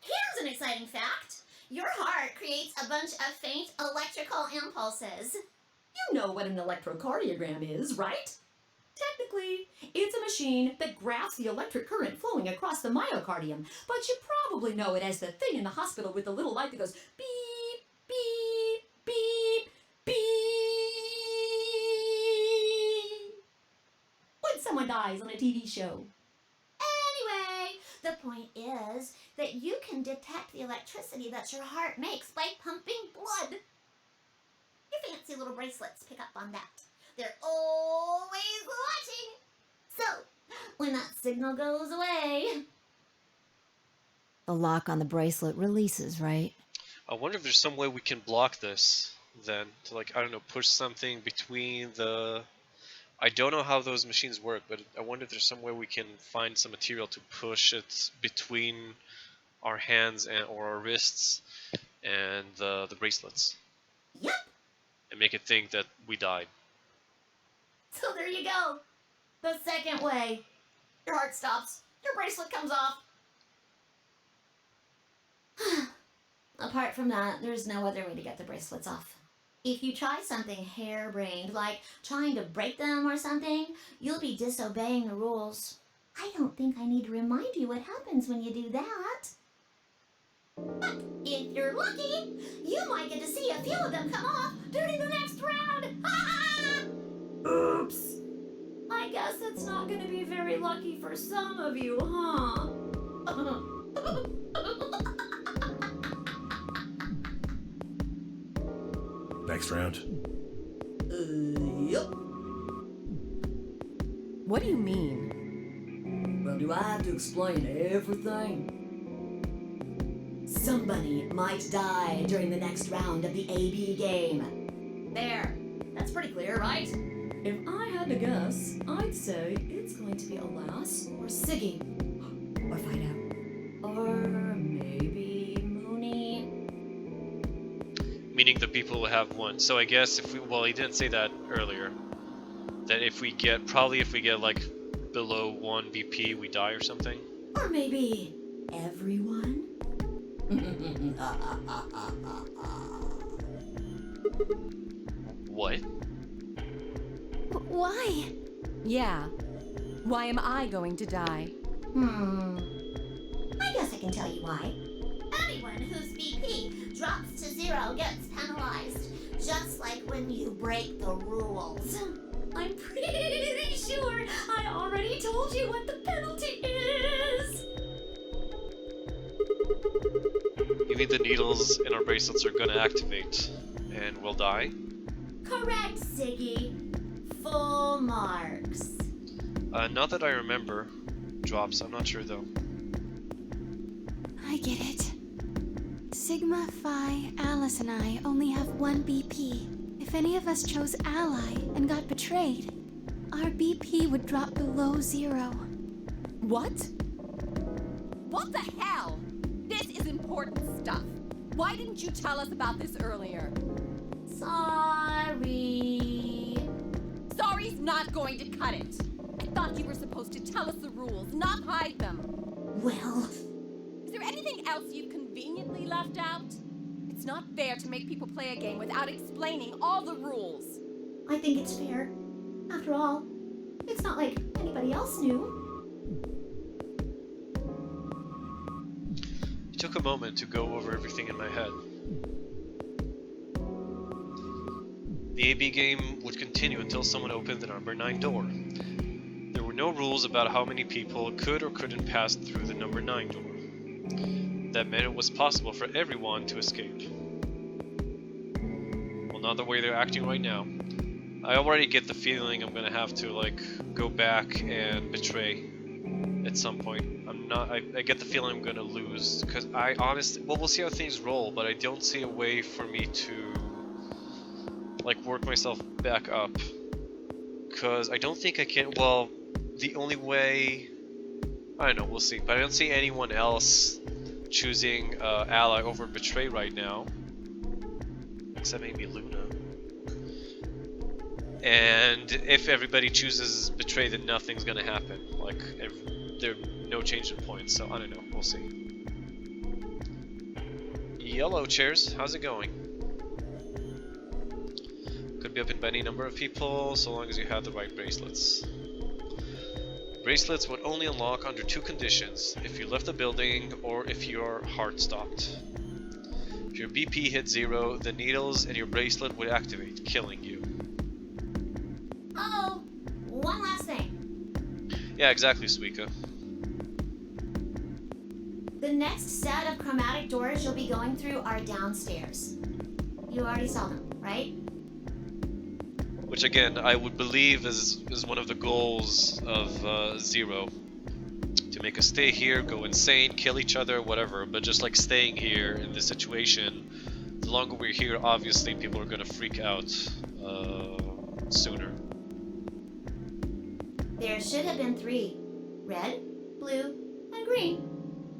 Here's an exciting fact. Your heart creates a bunch of faint electrical impulses. You know what an electrocardiogram is, right? Technically, it's a machine that graphs the electric current flowing across the myocardium, but you probably know it as the thing in the hospital with the little light that goes beep, beep, beep, beep. When someone dies on a TV show. Anyway, the point is that you can detect the electricity that your heart makes by pumping blood. Your fancy little bracelets pick up on that. They're always watching. So, when that signal goes away... The lock on the bracelet releases, right? I wonder if there's some way we can block this then, to like, I don't know, push something between the... I don't know how those machines work, but I wonder if there's some way we can find some material to push it between our hands or our wrists and the bracelets. Yep. And make it think that we died. So there you go. The second way. Your heart stops. Your bracelet comes off. Apart from that, there's no other way to get the bracelets off. If you try something harebrained, like trying to break them or something, you'll be disobeying the rules. I don't think I need to remind you what happens when you do that. But if you're lucky, you might get to see a few of them come off during the next round. Oops. I guess it's not going to be very lucky for some of you, huh? Next round. Yup. What do you mean? Well, do I have to explain everything? Somebody might die during the next round of the AB game. There. That's pretty clear, right? If I had to guess, I'd say it's going to be Alas or Siggy. Or Fido. Or maybe Mooney. Meaning the people who have one. So I guess if we, well, he didn't say that earlier. That if we get like below 1 BP, we die or something. Or maybe everyone? What? Why? Yeah. Why am I going to die? I guess I can tell you why. Anyone whose BP drops to 0 gets penalized, just like when you break the rules. I'm pretty sure I already told you what the penalty is. You mean the needles in our bracelets are gonna activate and we'll die? Correct, Siggy. Full marks. Not that I remember. Drops, I'm not sure though. I get it. Sigma, Phi, Alice, and I only have 1 BP. If any of us chose Ally and got betrayed, our BP would drop below 0. What? What the hell? This is important stuff. Why didn't you tell us about this earlier? Sorry. Sorry's not going to cut it. I thought you were supposed to tell us the rules, not hide them. Well, Is there anything else you've conveniently left out? It's not fair to make people play a game without explaining all the rules. I think it's fair. After all, it's not like anybody else knew. It took a moment to go over everything in my head. The AB game would continue until someone opened the number 9 door. There were no rules about how many people could or couldn't pass through the number 9 door. That meant it was possible for everyone to escape. Well, not the way they're acting right now. I already get the feeling I'm gonna have to, like, go back and betray at some point. I get the feeling I'm gonna lose, because I honestly, well, we'll see how things roll, but I don't see a way for me to, like, work myself back up. Because I don't think I can, well, the only way, I don't know, we'll see. But I don't see anyone else choosing Ally over Betray right now. Except maybe Luna. And if everybody chooses Betray, then nothing's gonna happen. Like, there are no change in points, so I don't know, we'll see. Yellow chairs, how's it going? Could be opened by any number of people, so long as you have the right bracelets. Bracelets would only unlock under 2 conditions: if you left the building or if your heart stopped. If your BP hit 0, the needles in your bracelet would activate, killing you. Oh, one last thing. Yeah, exactly, Suika. The next set of chromatic doors you'll be going through are downstairs. You already saw them, right? Which again, I would believe is one of the goals of Zero. To make us stay here, go insane, kill each other, whatever, but just like staying here in this situation, the longer we're here, obviously people are gonna freak out sooner. There should have been 3. Red, blue, and green.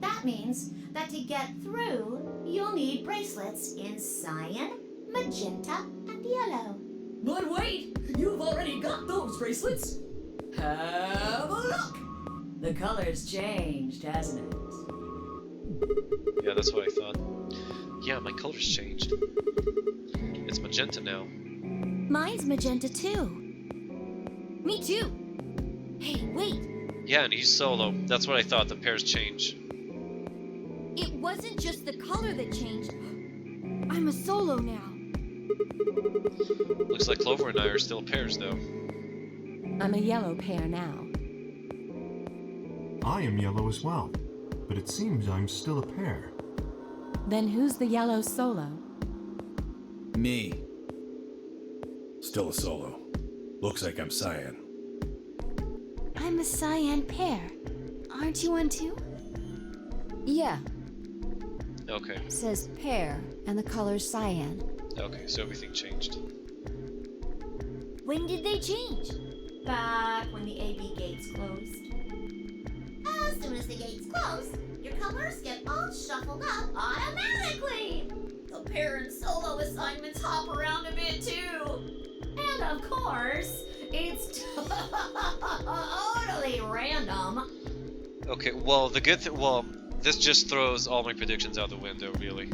That means that to get through, you'll need bracelets in cyan, magenta, and yellow. But wait, you've already got those bracelets. Have a look. The color's changed, hasn't it? Yeah, that's what I thought. Yeah, my color's changed. It's magenta now. Mine's magenta too. Me too. Hey, wait. Yeah, and he's solo. That's what I thought, the pairs change. It wasn't just the color that changed. I'm a solo now. Looks like Clover and I are still pairs, though. I'm a yellow pair now. I am yellow as well, but it seems I'm still a pair. Then who's the yellow solo? Me. Still a solo. Looks like I'm cyan. I'm a cyan pair. Aren't you one too? Yeah, Okay, says pair, and the color's cyan. okay, so everything changed. When did they change? Back when the AB gates closed. As soon as the gates close, your colors get all shuffled up automatically. The pair and solo assignments hop around a bit too. And of course, it's totally random. Okay, well, the good thing, well, this just throws all my predictions out the window, really.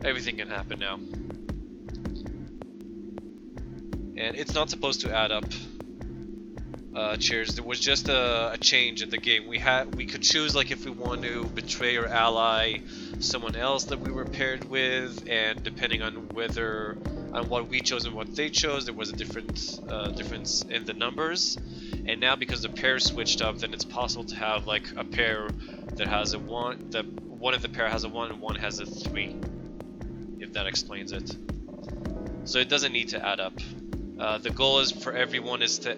Everything can happen now. And it's not supposed to add up. Cheers. There was just a change in the game. We could choose, like, if we want to betray or ally someone else that we were paired with, and depending on what we chose and what they chose, there was a difference in the numbers. And now, because the pair switched up, then it's possible to have like a pair that has a 1, that one of the pair has a 1 and one has a 3, if that explains it. So it doesn't need to add up. The goal is for everyone is to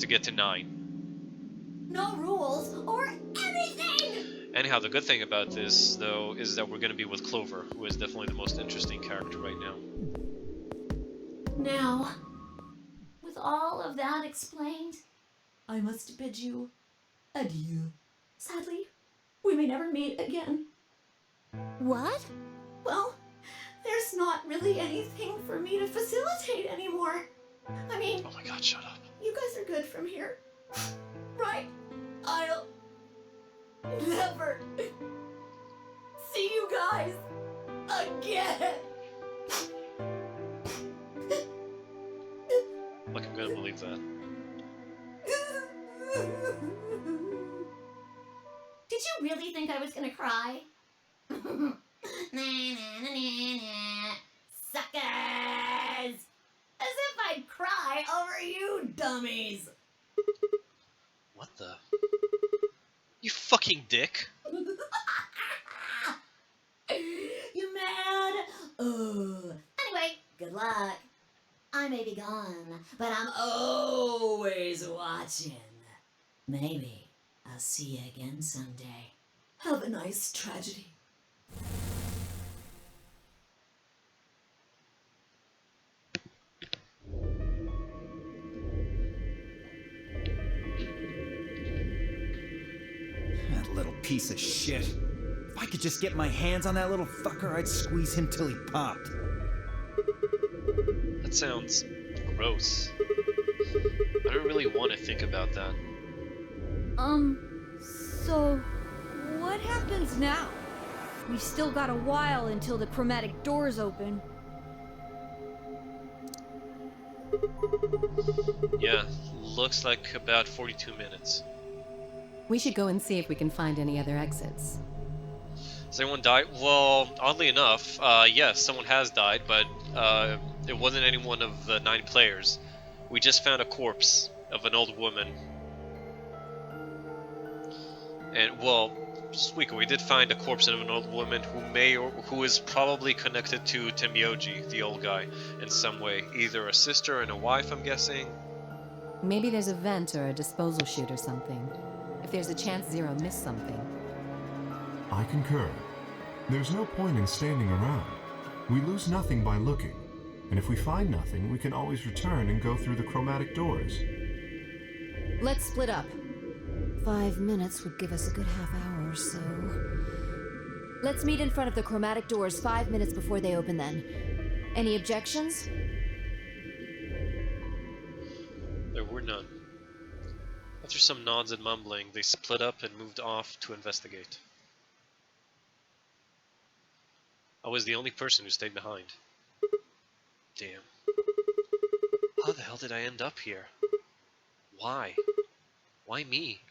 get to 9. No rules or anything! Anyhow, the good thing about this, though, is that we're going to be with Clover, who is definitely the most interesting character right now. Now, with all of that explained, I must bid you adieu. Sadly, we may never meet again. What? Well, there's not really anything for me to facilitate anymore. I mean, Oh my god, shut up. you guys are good from here, right? I'll never see you guys again. Like, I'm gonna believe that. Did you really think I was gonna cry? Suckers! As if I'd cry over you dummies! What the? You fucking dick! You mad? Anyway, good luck. I may be gone, but I'm always watching. Maybe I'll see you again someday. Have a nice tragedy. That little piece of shit. If I could just get my hands on that little fucker, I'd squeeze him till he popped. That sounds gross. I don't really want to think about that. So what happens now? We've still got a while until the chromatic doors open. Yeah, looks like about 42 minutes. We should go and see if we can find any other exits. Has anyone died? Well, oddly enough, yes, someone has died, but it wasn't any one of the 9 players. We just found a corpse of an old woman. And, well, Suiko, we did find a corpse of an old woman who is probably connected to Temioji, the old guy, in some way. Either a sister and a wife, I'm guessing. Maybe there's a vent or a disposal chute or something. If there's a chance Zero missed something. I concur. There's no point in standing around. We lose nothing by looking. And if we find nothing, we can always return and go through the chromatic doors. Let's split up. 5 minutes would give us a good half hour or so. Let's meet in front of the chromatic doors 5 minutes before they open then. Any objections? There were none. After some nods and mumbling, they split up and moved off to investigate. I was the only person who stayed behind. Damn. How the hell did I end up here? Why? Why me?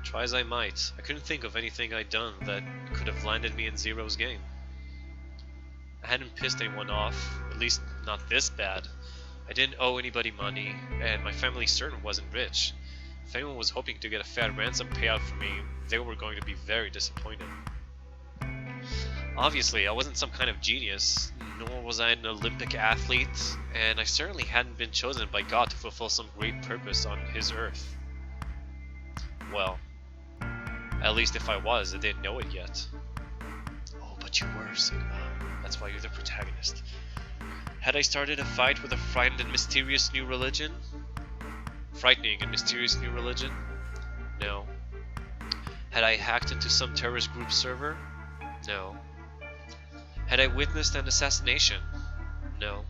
Try as I might, I couldn't think of anything I'd done that could have landed me in Zero's game. I hadn't pissed anyone off, at least not this bad. I didn't owe anybody money, and my family certainly wasn't rich. If anyone was hoping to get a fat ransom payout from me, they were going to be very disappointed. Obviously, I wasn't some kind of genius, nor was I an Olympic athlete, and I certainly hadn't been chosen by God to fulfill some great purpose on His earth. Well, at least if I was, I didn't know it yet. Oh, but But you were, Sigma. That's why you're the protagonist. Had I started a fight with a frightened and mysterious new religion? Frightening and mysterious new religion? No. Had I hacked into some terrorist group server? No. Had I witnessed an assassination? No.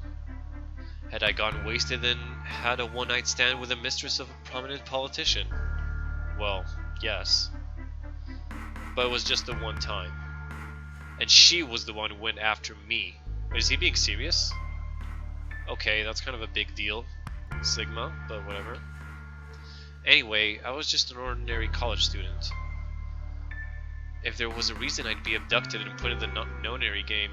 Had I gone wasted and had a one-night stand with the mistress of a prominent politician? Well, yes. But it was just the one time. And she was the one who went after me. Wait, is he being serious? Okay, that's kind of a big deal, Sigma, but whatever. Anyway, I was just an ordinary college student. If there was a reason I'd be abducted and put in the nonary game,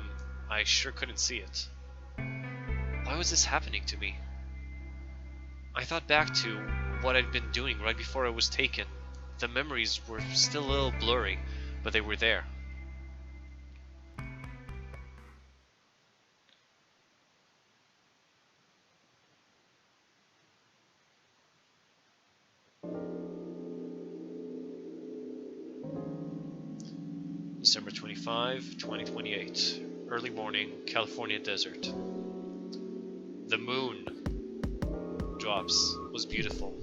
I sure couldn't see it. Why was this happening to me? I thought back to what I'd been doing right before I was taken. The memories were still a little blurry, but they were there. December 25, 2028. Early morning, California desert. The moon drops was beautiful.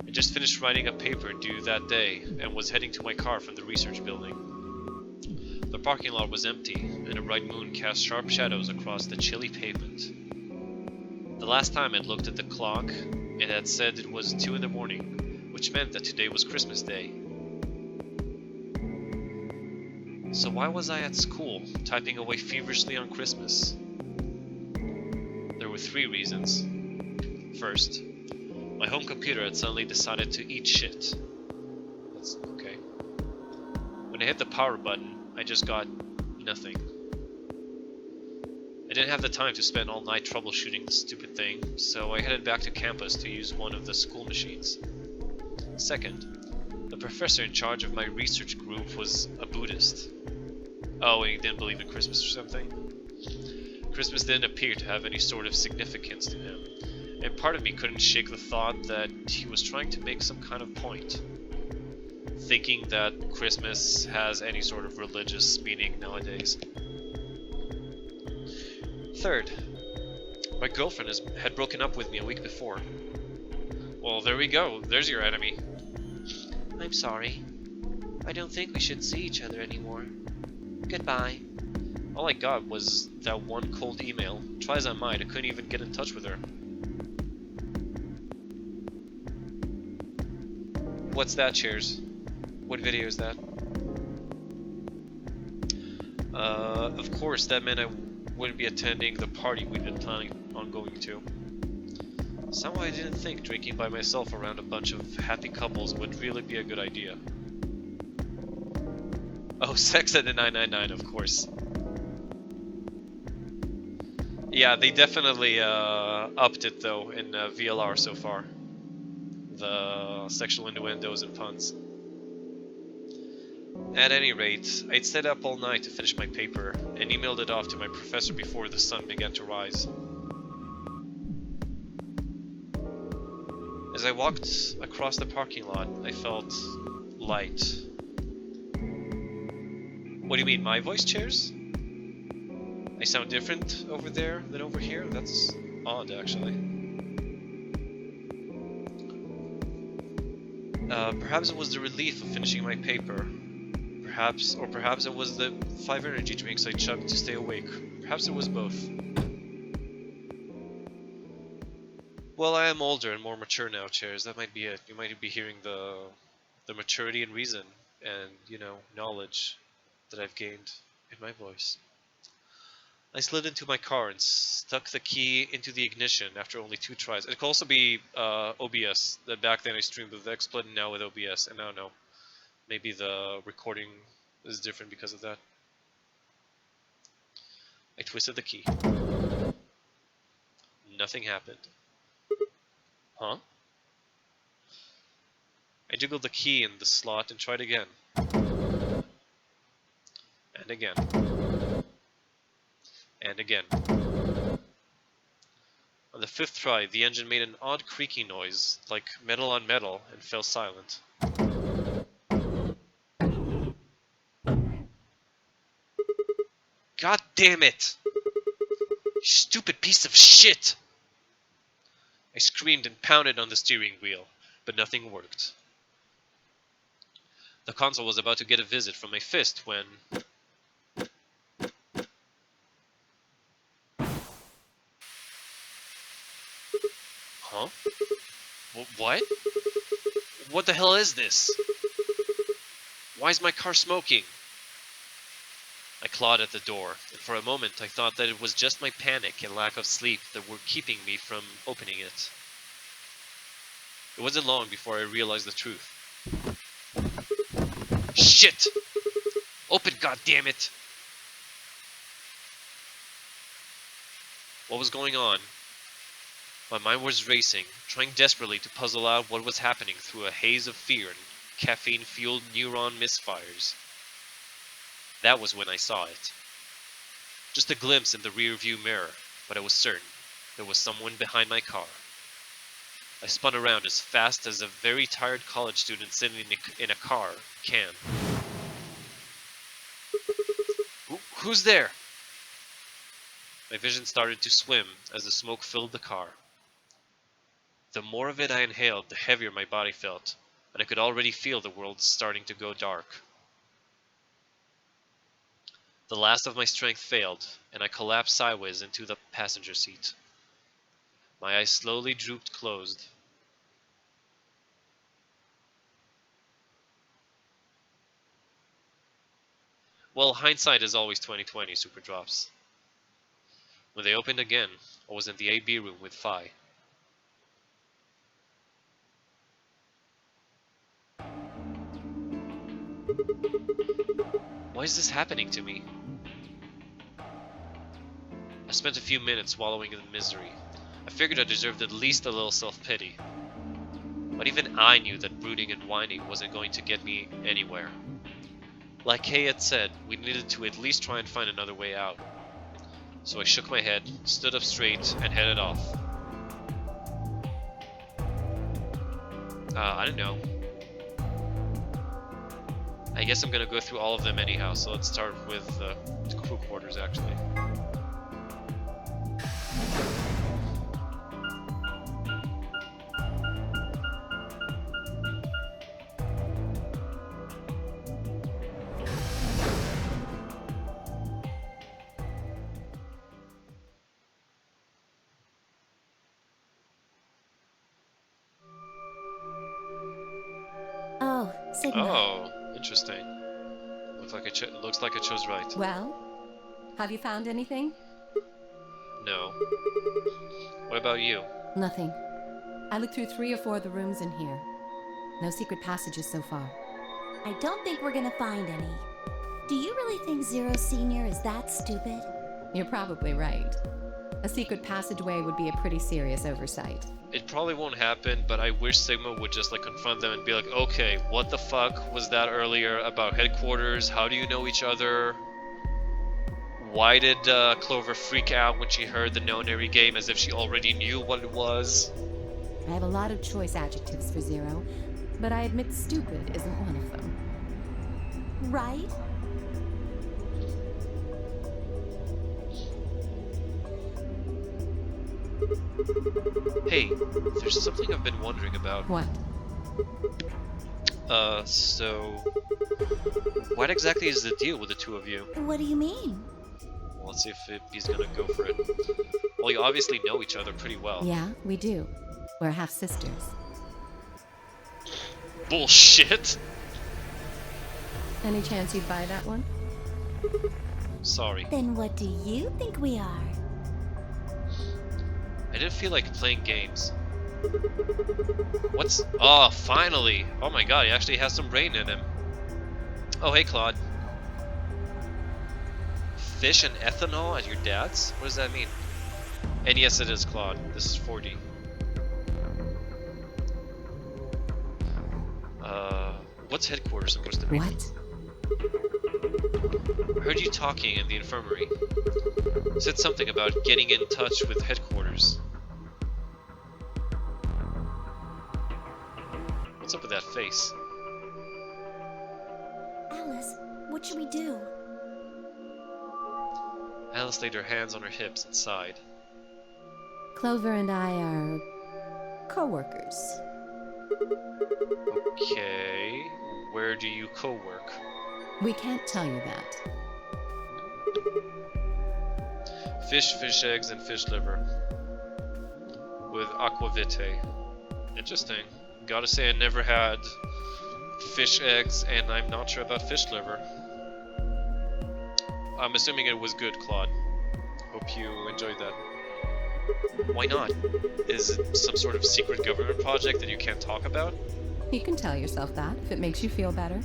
I just finished writing a paper due that day and was heading to my car from the research building. The parking lot was empty and a bright moon cast sharp shadows across the chilly pavement. The last time I'd looked at the clock, it had said it was 2 in the morning, which meant that today was Christmas Day. So why was I at school, typing away feverishly on Christmas? There were 3 reasons. First, my home computer had suddenly decided to eat shit. That's okay. When I hit the power button, I just got nothing. I didn't have the time to spend all night troubleshooting the stupid thing, so I headed back to campus to use one of the school machines. Second, the professor in charge of my research group was a Buddhist. Oh, and he didn't believe in Christmas or something? Christmas didn't appear to have any sort of significance to him, and part of me couldn't shake the thought that he was trying to make some kind of point. Thinking that Christmas has any sort of religious meaning nowadays. Third, my girlfriend had broken up with me a week before. Well, there we go. There's your enemy. I'm sorry. I don't think we should see each other anymore. Goodbye. All I got was that one cold email. Try as I might, I couldn't even get in touch with her. What's that, Cheers? What video is that? Of course, that meant I wouldn't be attending the party we'd been planning on going to. Somehow I didn't think drinking by myself around a bunch of happy couples would really be a good idea. Oh, sex at the 999, of course. Yeah, they definitely upped it though in VLR so far. The sexual innuendos and puns. At any rate, I'd stayed up all night to finish my paper and emailed it off to my professor before the sun began to rise. As I walked across the parking lot, I felt light. What do you mean, my voice, Chairs? I sound different over there than over here? That's odd, actually. Perhaps it was the relief of finishing my paper. Perhaps it was the 5 energy drinks I chugged to stay awake. Perhaps it was both. Well, I am older and more mature now, Chairs. That might be it. You might be hearing the maturity and reason and, you know, knowledge that I've gained in my voice. I slid into my car and stuck the key into the ignition after only 2 tries. It could also be OBS. That back then I streamed with XSplit and now with OBS, and I don't know. Maybe the recording is different because of that. I twisted the key. Nothing happened. Huh? I jiggled the key in the slot and tried again. And again. And again. On the 5th try, the engine made an odd creaking noise, like metal on metal, and fell silent. God damn it! You stupid piece of shit! I screamed and pounded on the steering wheel, but nothing worked. The console was about to get a visit from my fist when... Huh? What? What the hell is this? Why is my car smoking? I clawed at the door, and for a moment I thought that it was just my panic and lack of sleep that were keeping me from opening it. It wasn't long before I realized the truth. Shit! Open, goddammit! What was going on? My mind was racing, trying desperately to puzzle out what was happening through a haze of fear and caffeine-fueled neuron misfires. That was when I saw it. Just a glimpse in the rear-view mirror, but I was certain there was someone behind my car. I spun around as fast as a very tired college student sitting in a car can. Who's there? My vision started to swim as the smoke filled the car. The more of it I inhaled, the heavier my body felt, and I could already feel the world starting to go dark. The last of my strength failed, and I collapsed sideways into the passenger seat. My eyes slowly drooped closed. Well, hindsight is always 20/20, Super Drops. When they opened again, I was in the AB room with Phi. Why is this happening to me? I spent a few minutes wallowing in misery. I figured I deserved at least a little self-pity. But even I knew that brooding and whining wasn't going to get me anywhere. Like Kay had said, we needed to at least try and find another way out. So I shook my head, stood up straight, and headed off. I don't know. I guess I'm gonna go through all of them anyhow, so let's start with the crew quarters actually. Oh, Sigma. Oh, interesting. Looks like I chose right. Well, have you found anything? No. What about you? Nothing. I looked through 3 or 4 of the rooms in here. No secret passages so far. I don't think we're gonna find any. Do you really think Zero Senior is that stupid? You're probably right. A secret passageway would be a pretty serious oversight. It probably won't happen, but I wish Sigma would just like confront them and be like, okay, what the fuck was that earlier about headquarters? How do you know each other? Why did Clover freak out when she heard the no-nary game as if she already knew what it was? I have a lot of choice adjectives for Zero, but I admit stupid isn't one of them. Right? Hey, there's something I've been wondering about. What? So... what exactly is the deal with the two of you? What do you mean? Well, let's see if he's gonna go for it. Well, you obviously know each other pretty well. Yeah, we do. We're half-sisters. Bullshit! Any chance you'd buy that one? Sorry. Then what do you think we are? I didn't feel like playing games. What's... oh, finally! Oh my god, he actually has some brain in him. Oh, hey, Claude. Fish and ethanol at your dad's? What does that mean? And yes, it is Claude. This is 4D. What's headquarters supposed to be? What? I heard you talking in the infirmary. You said something about getting in touch with headquarters. What's up with that face? Alice, what should we do? Alice laid her hands on her hips and sighed. Clover and I are co-workers. Okay, where do you co-work? We can't tell you that. Fish, fish eggs, and fish liver. With aquavitae. Interesting. Gotta say I never had fish eggs, and I'm not sure about fish liver. I'm assuming it was good, Claude. Hope you enjoyed that. Why not? Is it some sort of secret government project that you can't talk about? You can tell yourself that if it makes you feel better.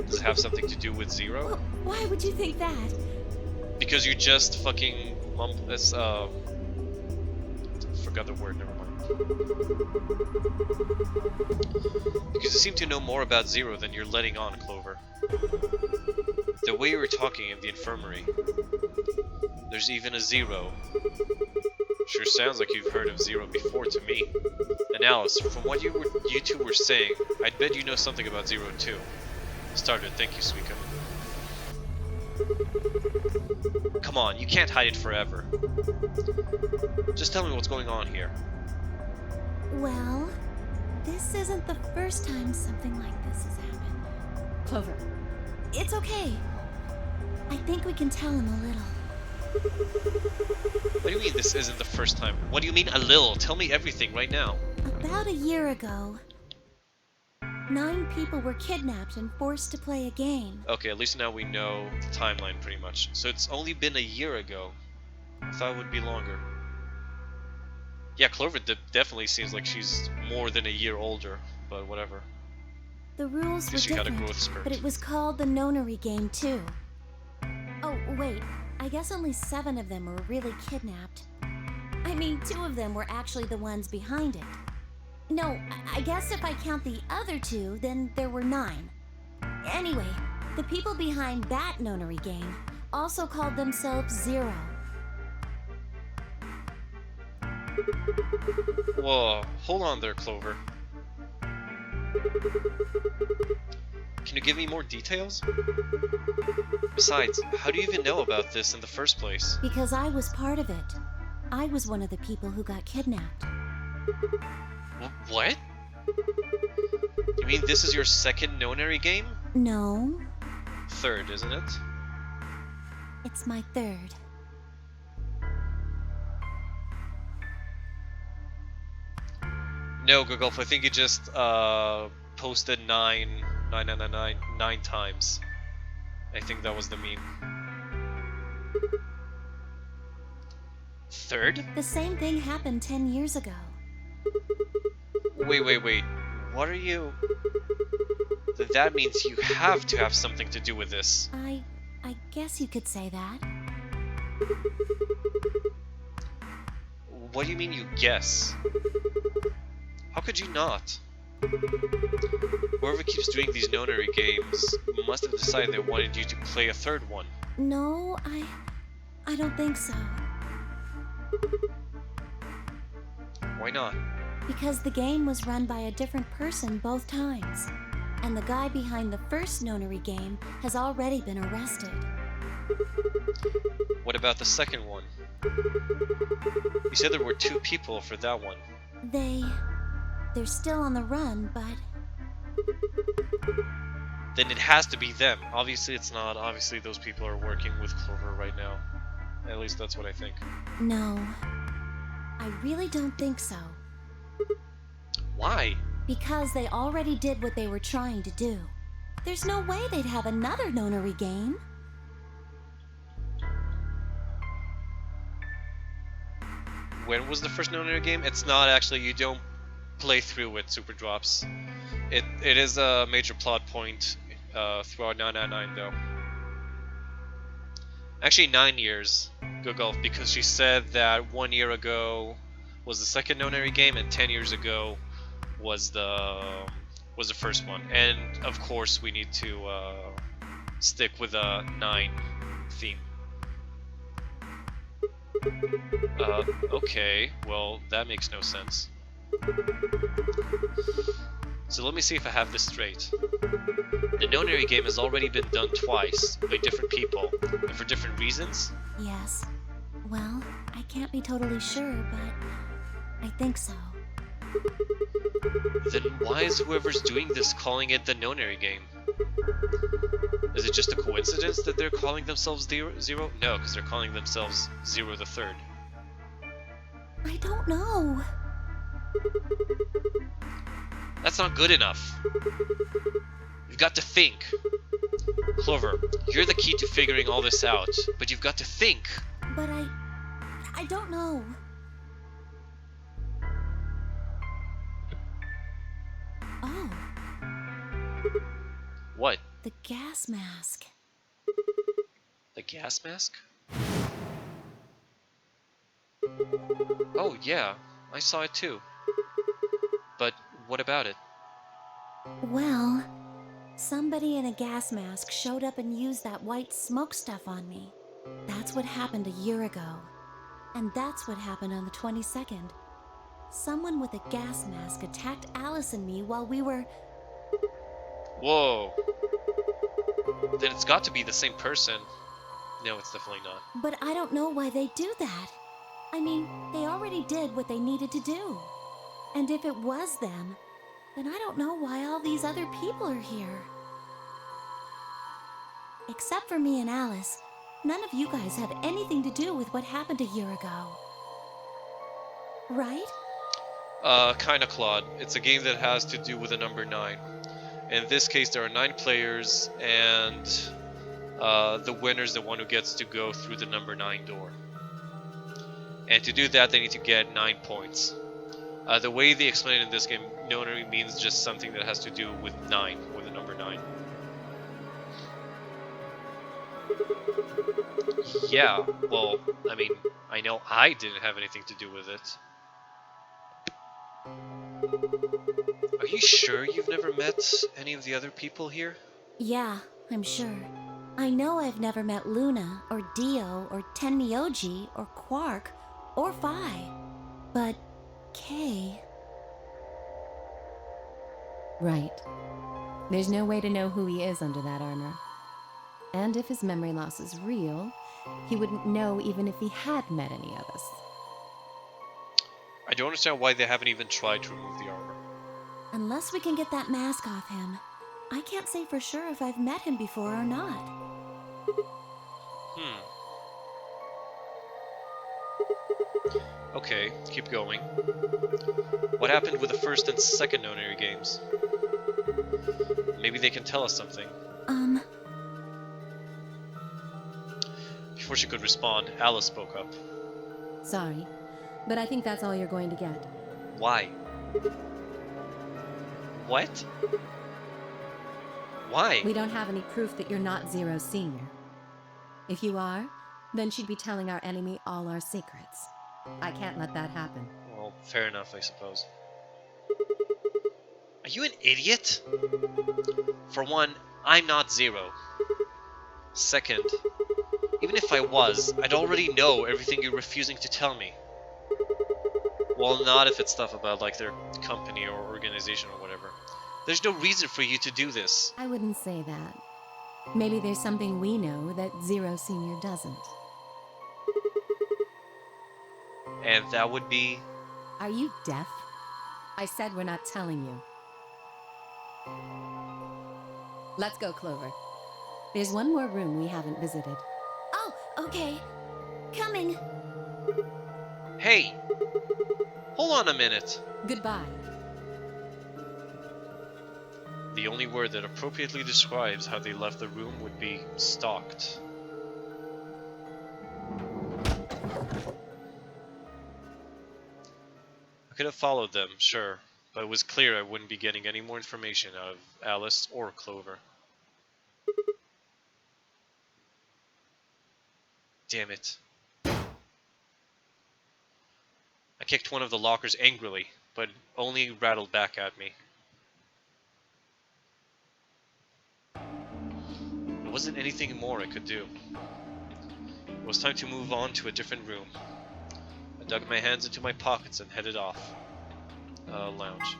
Does it have something to do with Zero? Well, why would you think that? Because you just fucking forgot the word, never mind. Because you seem to know more about Zero than you're letting on, Clover. The way you were talking in the infirmary. There's even a Zero. Sure sounds like you've heard of Zero before to me. And Alice, from what you two were saying, I'd bet you know something about Zero too. Started, thank you, Suika. Come on, you can't hide it forever. Just tell me what's going on here. Well, this isn't the first time something like this has happened. Clover. It's okay. I think we can tell him a little. What do you mean this isn't the first time? What do you mean a little? Tell me everything right now. About a year ago, 9 people were kidnapped and forced to play a game. Okay, at least now we know the timeline pretty much. So it's only been a year ago. I thought it would be longer. Yeah, Clover definitely seems like she's more than a year older, but whatever. The rules were Guess she had a different, growth spurt. but it was called the Nonary game too. Oh, wait. I guess only 7 of them were really kidnapped. I mean, 2 of them were actually the ones behind it. No, I guess if I count the other 2, then there were 9. Anyway, the people behind that Nonary game also called themselves Zero. Whoa, hold on there, Clover. Can you give me more details? Besides, how do you even know about this in the first place? Because I was part of it. I was one of the people who got kidnapped. What? You mean this is your second Nonary game? No, Third, isn't it? it's my 3rd. No, Gogolf, I think you just posted 9 times. I think that was the meme. Third? The same thing happened 10 years ago. Wait. What are you... That means you have to have something to do with this. I guess you could say that. What do you mean you guess? How could you not? Whoever keeps doing these Nonary games must have decided they wanted you to play a third one. No, I don't think so. Why not? Because the game was run by a different person both times. And the guy behind the first Nonary game has already been arrested. What about the second one? You said there were 2 people for that one. They're still on the run, but... Then it has to be them. Obviously it's not. Obviously those people are working with Clover right now. At least that's what I think. No. I really don't think so. Why? Because they already did what they were trying to do. There's no way they'd have another Nonary game. When was the first Nonary game? It's not actually. You don't play through it, Super Drops. It is a major plot point throughout 999 though. Actually 9 years, Good Golf, because she said that 1 year ago was the second Nonary game and 10 years ago was the first one. And of course we need to stick with a 9 theme. Okay, well that makes no sense. So let me see if I have this straight. The Nonary game has already been done twice, by different people, and for different reasons? Yes. Well, I can't be totally sure, but I think so. Then why is whoever's doing this calling it the Nonary game? Is it just a coincidence that they're calling themselves Zero? No, because they're calling themselves Zero the Third. I don't know. That's not good enough. You've got to think. Clover, you're the key to figuring all this out, but you've got to think. But I don't know. Oh. What? The gas mask. The gas mask? Oh, yeah. I saw it too. But what about it? Well, somebody in a gas mask showed up and used that white smoke stuff on me. That's what happened a year ago. And that's what happened on the 22nd. Someone with a gas mask attacked Alice and me while we were... Whoa. Then it's got to be the same person. No, it's definitely not. But I don't know why they do that. I mean, they already did what they needed to do. And if it was them, then I don't know why all these other people are here. Except for me and Alice, none of you guys have anything to do with what happened a year ago. Right? Kinda, Claude. It's a game that has to do with the number 9. In this case, there are 9 players, and the winner's the one who gets to go through the number 9 door. And to do that, they need to get 9 points. The way they explain it in this game, Nonary means just something that has to do with 9, with the number 9. Yeah, well, I mean, I know I didn't have anything to do with it. Are you sure you've never met any of the other people here? Yeah, I'm sure. I know I've never met Luna, or Dio, or Tenmyoji, or Quark, or Phi. But Kay... Right. There's no way to know who he is under that armor. And if his memory loss is real, he wouldn't know even if he had met any of us. I don't understand why they haven't even tried to remove the armor. Unless we can get that mask off him, I can't say for sure if I've met him before or not. Okay, keep going. What happened with the first and second Nonary games? Maybe they can tell us something. Before she could respond, Alice spoke up. Sorry, but I think that's all you're going to get. Why? What? Why? We don't have any proof that you're not Zero Senior. If you are, then she'd be telling our enemy all our secrets. I can't let that happen. Well, fair enough, I suppose. Are you an idiot? For one, I'm not Zero. Second, even if I was, I'd already know everything you're refusing to tell me. Well, not if it's stuff about, like, their company or organization or whatever. There's no reason for you to do this. I wouldn't say that. Maybe there's something we know that Zero Senior doesn't. And that would be... Are you deaf? I said we're not telling you. Let's go, Clover. There's one more room we haven't visited. Oh, okay. Coming. Hey! Hold on a minute. Goodbye. The only word that appropriately describes how they left the room would be stalked. I could have followed them, sure, but it was clear I wouldn't be getting any more information out of Alice or Clover. Damn it. I kicked one of the lockers angrily, but only rattled back at me. There wasn't anything more I could do. It was time to move on to a different room. I dug my hands into my pockets and headed off. Lounge.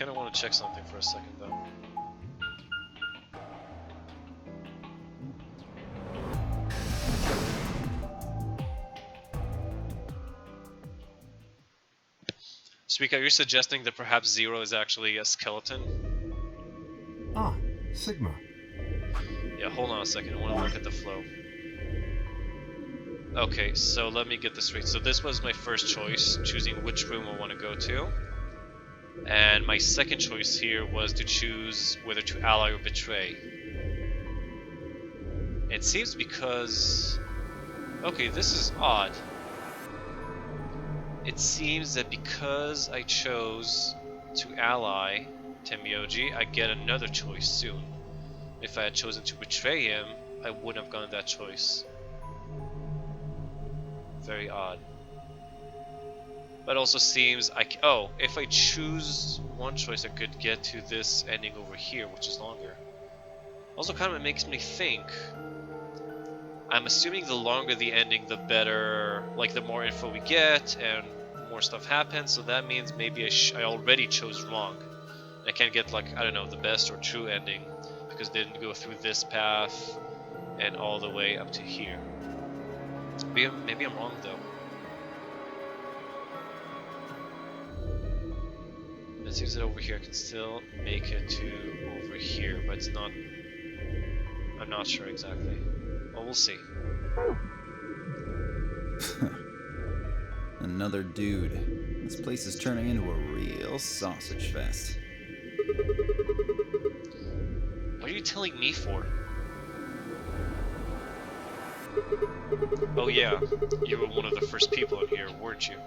kind of want to check something for a second, though. Suika, are you suggesting that perhaps Zero is actually a skeleton? Ah, Sigma. Yeah, hold on a second. I want to look at the flow. Okay, so let me get this straight. So this was my first choice, choosing which room I want to go to. And my second choice here was to choose whether to ally or betray. It seems because... Okay, this is odd. It seems that because I chose to ally Tenmyouji, I get another choice soon. If I had chosen to betray him, I wouldn't have gotten that choice. Very odd. But also seems oh, if I choose one choice, I could get to this ending over here, which is longer. Also kind of makes me think, I'm assuming the longer the ending, the better, like the more info we get and more stuff happens, so that means maybe I already chose wrong. I can't get, like, I don't know, the best or true ending because they didn't go through this path and all the way up to here. Maybe I'm wrong though. It seems that over here I can still make it to over here, but it's not... I'm not sure exactly. Well, we'll see. Another dude. This place is turning into a real sausage fest. What are you telling me for? Oh yeah, you were one of the first people in here, weren't you?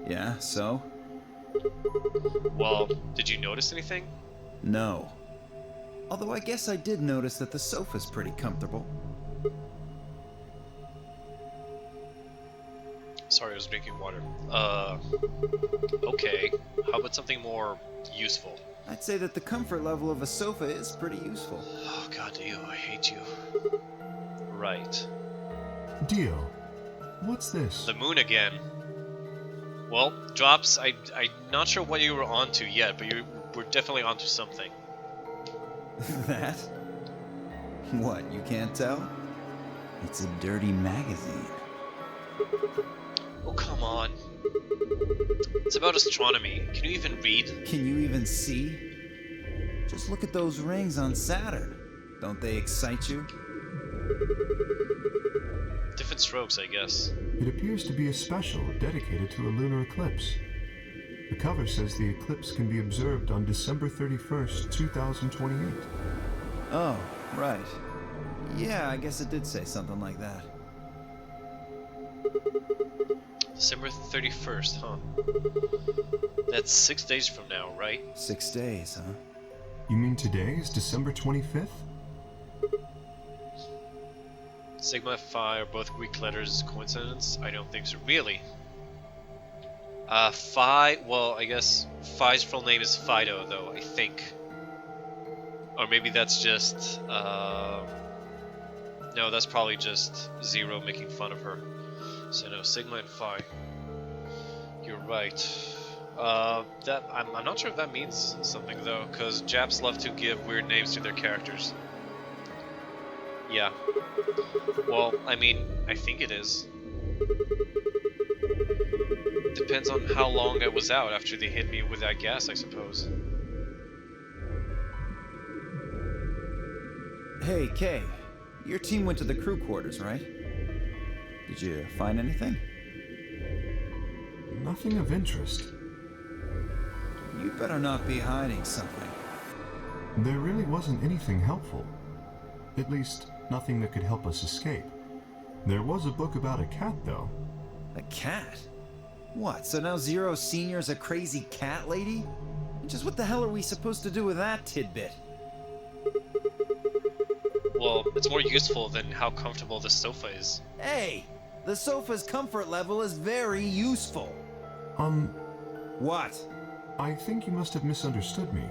Yeah, so? Well, did you notice anything? No. Although I guess I did notice that the sofa's pretty comfortable. Sorry, I was drinking water. Okay. How about something more useful? I'd say that the comfort level of a sofa is pretty useful. Oh god, Dio, I hate you. Right. Dio, what's this? The moon again. Well, Drops, I'm not sure what you were onto yet, but you were definitely onto something. That? What, you can't tell? It's a dirty magazine. Oh, come on. It's about astronomy. Can you even read? Can you even see? Just look at those rings on Saturn. Don't they excite you? Different strokes, I guess. It appears to be a special dedicated to a lunar eclipse. The cover says the eclipse can be observed on December 31st, 2028. Oh, right. Yeah, I guess it did say something like that. December 31st, huh? That's 6 days from now, right? 6 days, huh? You mean today is December 25th? Sigma and Phi are both Greek letters. Coincidence? I don't think so. Really? Phi, well, I guess Phi's full name is Fido, though, I think. Or maybe that's just, no, that's probably just Zero making fun of her. So no, Sigma and Phi. You're right. I'm not sure if that means something, though, because Japs love to give weird names to their characters. Yeah. Well, I mean, I think it is. Depends on how long I was out after they hit me with that gas, I suppose. Hey, Kay. Your team went to the crew quarters, right? Did you find anything? Nothing of interest. You better not be hiding something. There really wasn't anything helpful. At least, nothing that could help us escape. There was a book about a cat, though. A cat? What, so now Zero Senior's a crazy cat lady? Just what the hell are we supposed to do with that tidbit? Well, it's more useful than how comfortable the sofa is. Hey! The sofa's comfort level is very useful. What? I think you must have misunderstood me.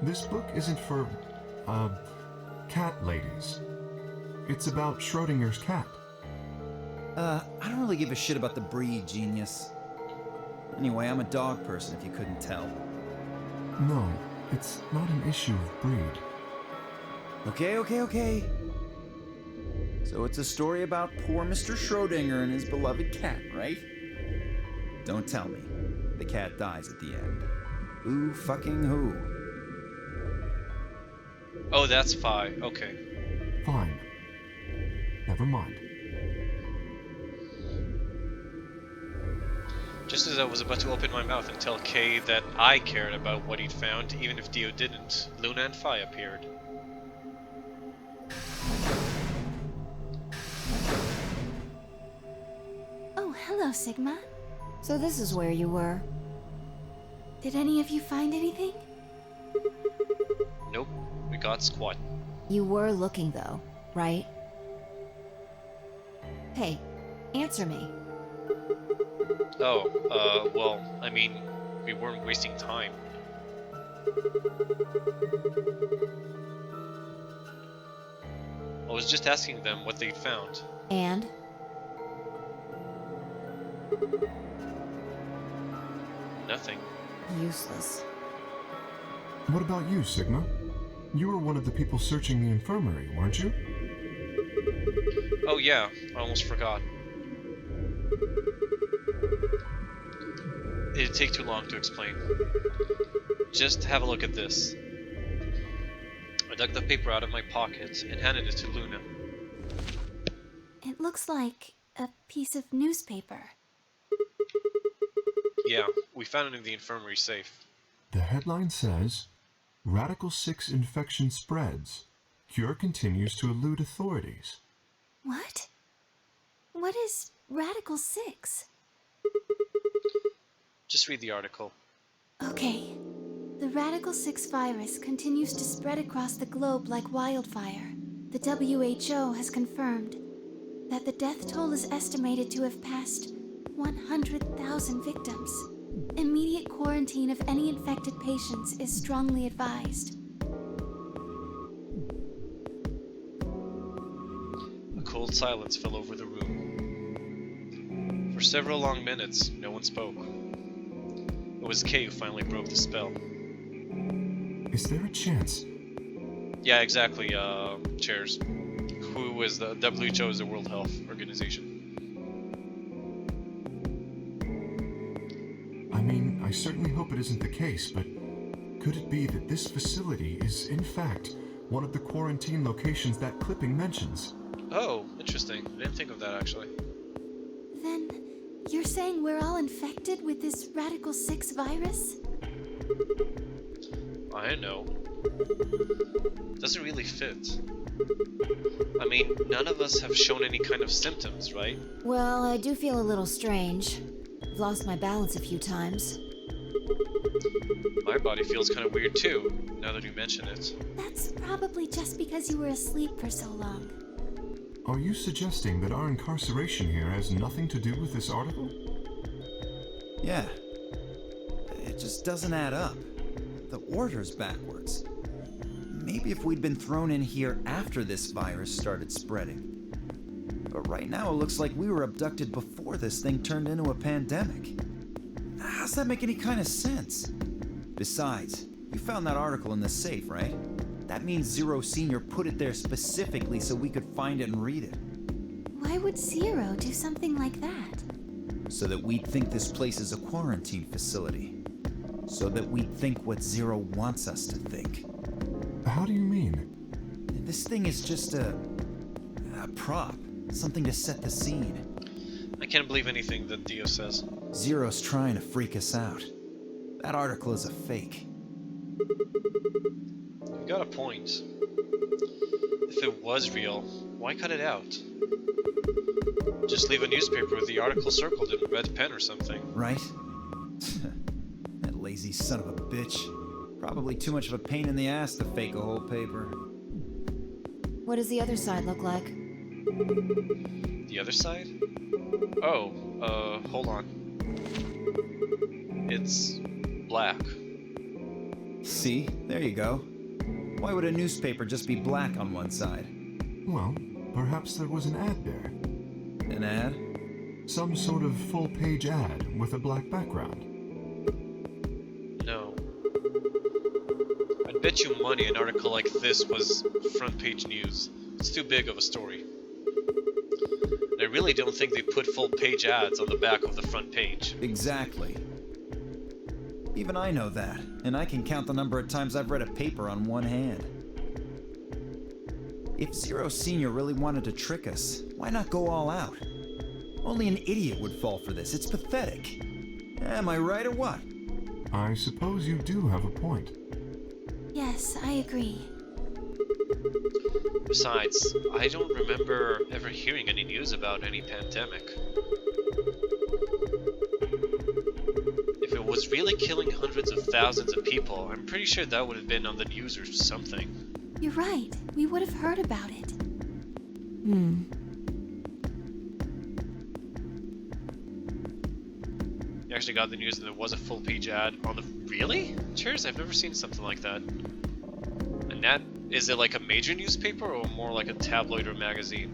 This book isn't for, cat ladies. It's about Schrodinger's cat. I don't really give a shit about the breed, genius. Anyway, I'm a dog person, if you couldn't tell. No, It's not an issue of breed. Okay. So it's a story about poor Mr. Schrodinger and his beloved cat, right? Don't tell me. The cat dies at the end. Who fucking who? Oh, that's Phi. Okay. Fine. Never mind. Just as I was about to open my mouth and tell Kay that I cared about what he'd found, even if Dio didn't, Luna and Phi appeared. Oh, hello, Sigma. So this is where you were. Did any of you find anything? Nope, we got squat. You were looking, though, right? Hey, answer me. Oh, well, I mean, we weren't wasting time. I was just asking them what they'd found. And? Nothing. Useless. What about you, Sigma? You were one of the people searching the infirmary, weren't you? Oh yeah, I almost forgot. It'd take too long to explain. Just have a look at this. I dug the paper out of my pocket and handed it to Luna. It looks like a piece of newspaper. Yeah, we found it in the infirmary safe. The headline says, Radical 6 infection spreads. Cure continues to elude authorities. What? What is Radical 6? Just read the article. Okay. The Radical 6 virus continues to spread across the globe like wildfire. The WHO has confirmed that the death toll is estimated to have passed 100,000 victims. Immediate quarantine of any infected patients is strongly advised. A cold silence fell over the room. For several long minutes, no one spoke. It was Kay who finally broke the spell. Is there a chance? Yeah, exactly, Chairs. Who is the WHO is the World Health Organization. I mean, I certainly hope it isn't the case, but could it be that this facility is, in fact, one of the quarantine locations that clipping mentions? Oh, interesting. I didn't think of that, actually. Then, you're saying we're all infected with this Radical 6 virus? I know. Doesn't really fit. I mean, none of us have shown any kind of symptoms, right? Well, I do feel a little strange. I've lost my balance a few times. My body feels kind of weird too, now that you mention it. That's probably just because you were asleep for so long. Are you suggesting that our incarceration here has nothing to do with this article? Yeah. It just doesn't add up. The order's backwards. Maybe if we'd been thrown in here after this virus started spreading. But right now it looks like we were abducted before this thing turned into a pandemic. How's that make any kind of sense? Besides, you found that article in the safe, right? That means Zero Senior put it there specifically so we could find it and read it. Why would Zero do something like that? So that we'd think this place is a quarantine facility. So that we'd think what Zero wants us to think. How do you mean? This thing is just a prop. Something to set the scene. I can't believe anything that Dio says. Zero's trying to freak us out. That article is a fake. You got a point. If it was real, why cut it out? Just leave a newspaper with the article circled in a red pen or something. Right? That lazy son of a bitch. Probably too much of a pain in the ass to fake a whole paper. What does the other side look like? The other side? Oh, hold on. It's black. See? There you go. Why would a newspaper just be black on one side? Well, perhaps there was an ad there. An ad? Some sort of full-page ad with a black background. No. bet you money an article like this was front page news. It's too big of a story. And I really don't think they put full page ads on the back of the front page. Exactly. Even I know that, and I can count the number of times I've read a paper on one hand. If Zero Senior really wanted to trick us, why not go all out? Only an idiot would fall for this. It's pathetic. Am I right or what? I suppose you do have a point. Yes, I agree. Besides, I don't remember ever hearing any news about any pandemic. If it was really killing hundreds of thousands of people, I'm pretty sure that would have been on the news or something. You're right. We would have heard about it. You actually got the news and there was a full page ad on the... Really? Cheers, I've never seen something like that. And that... Is it like a major newspaper or more like a tabloid or magazine?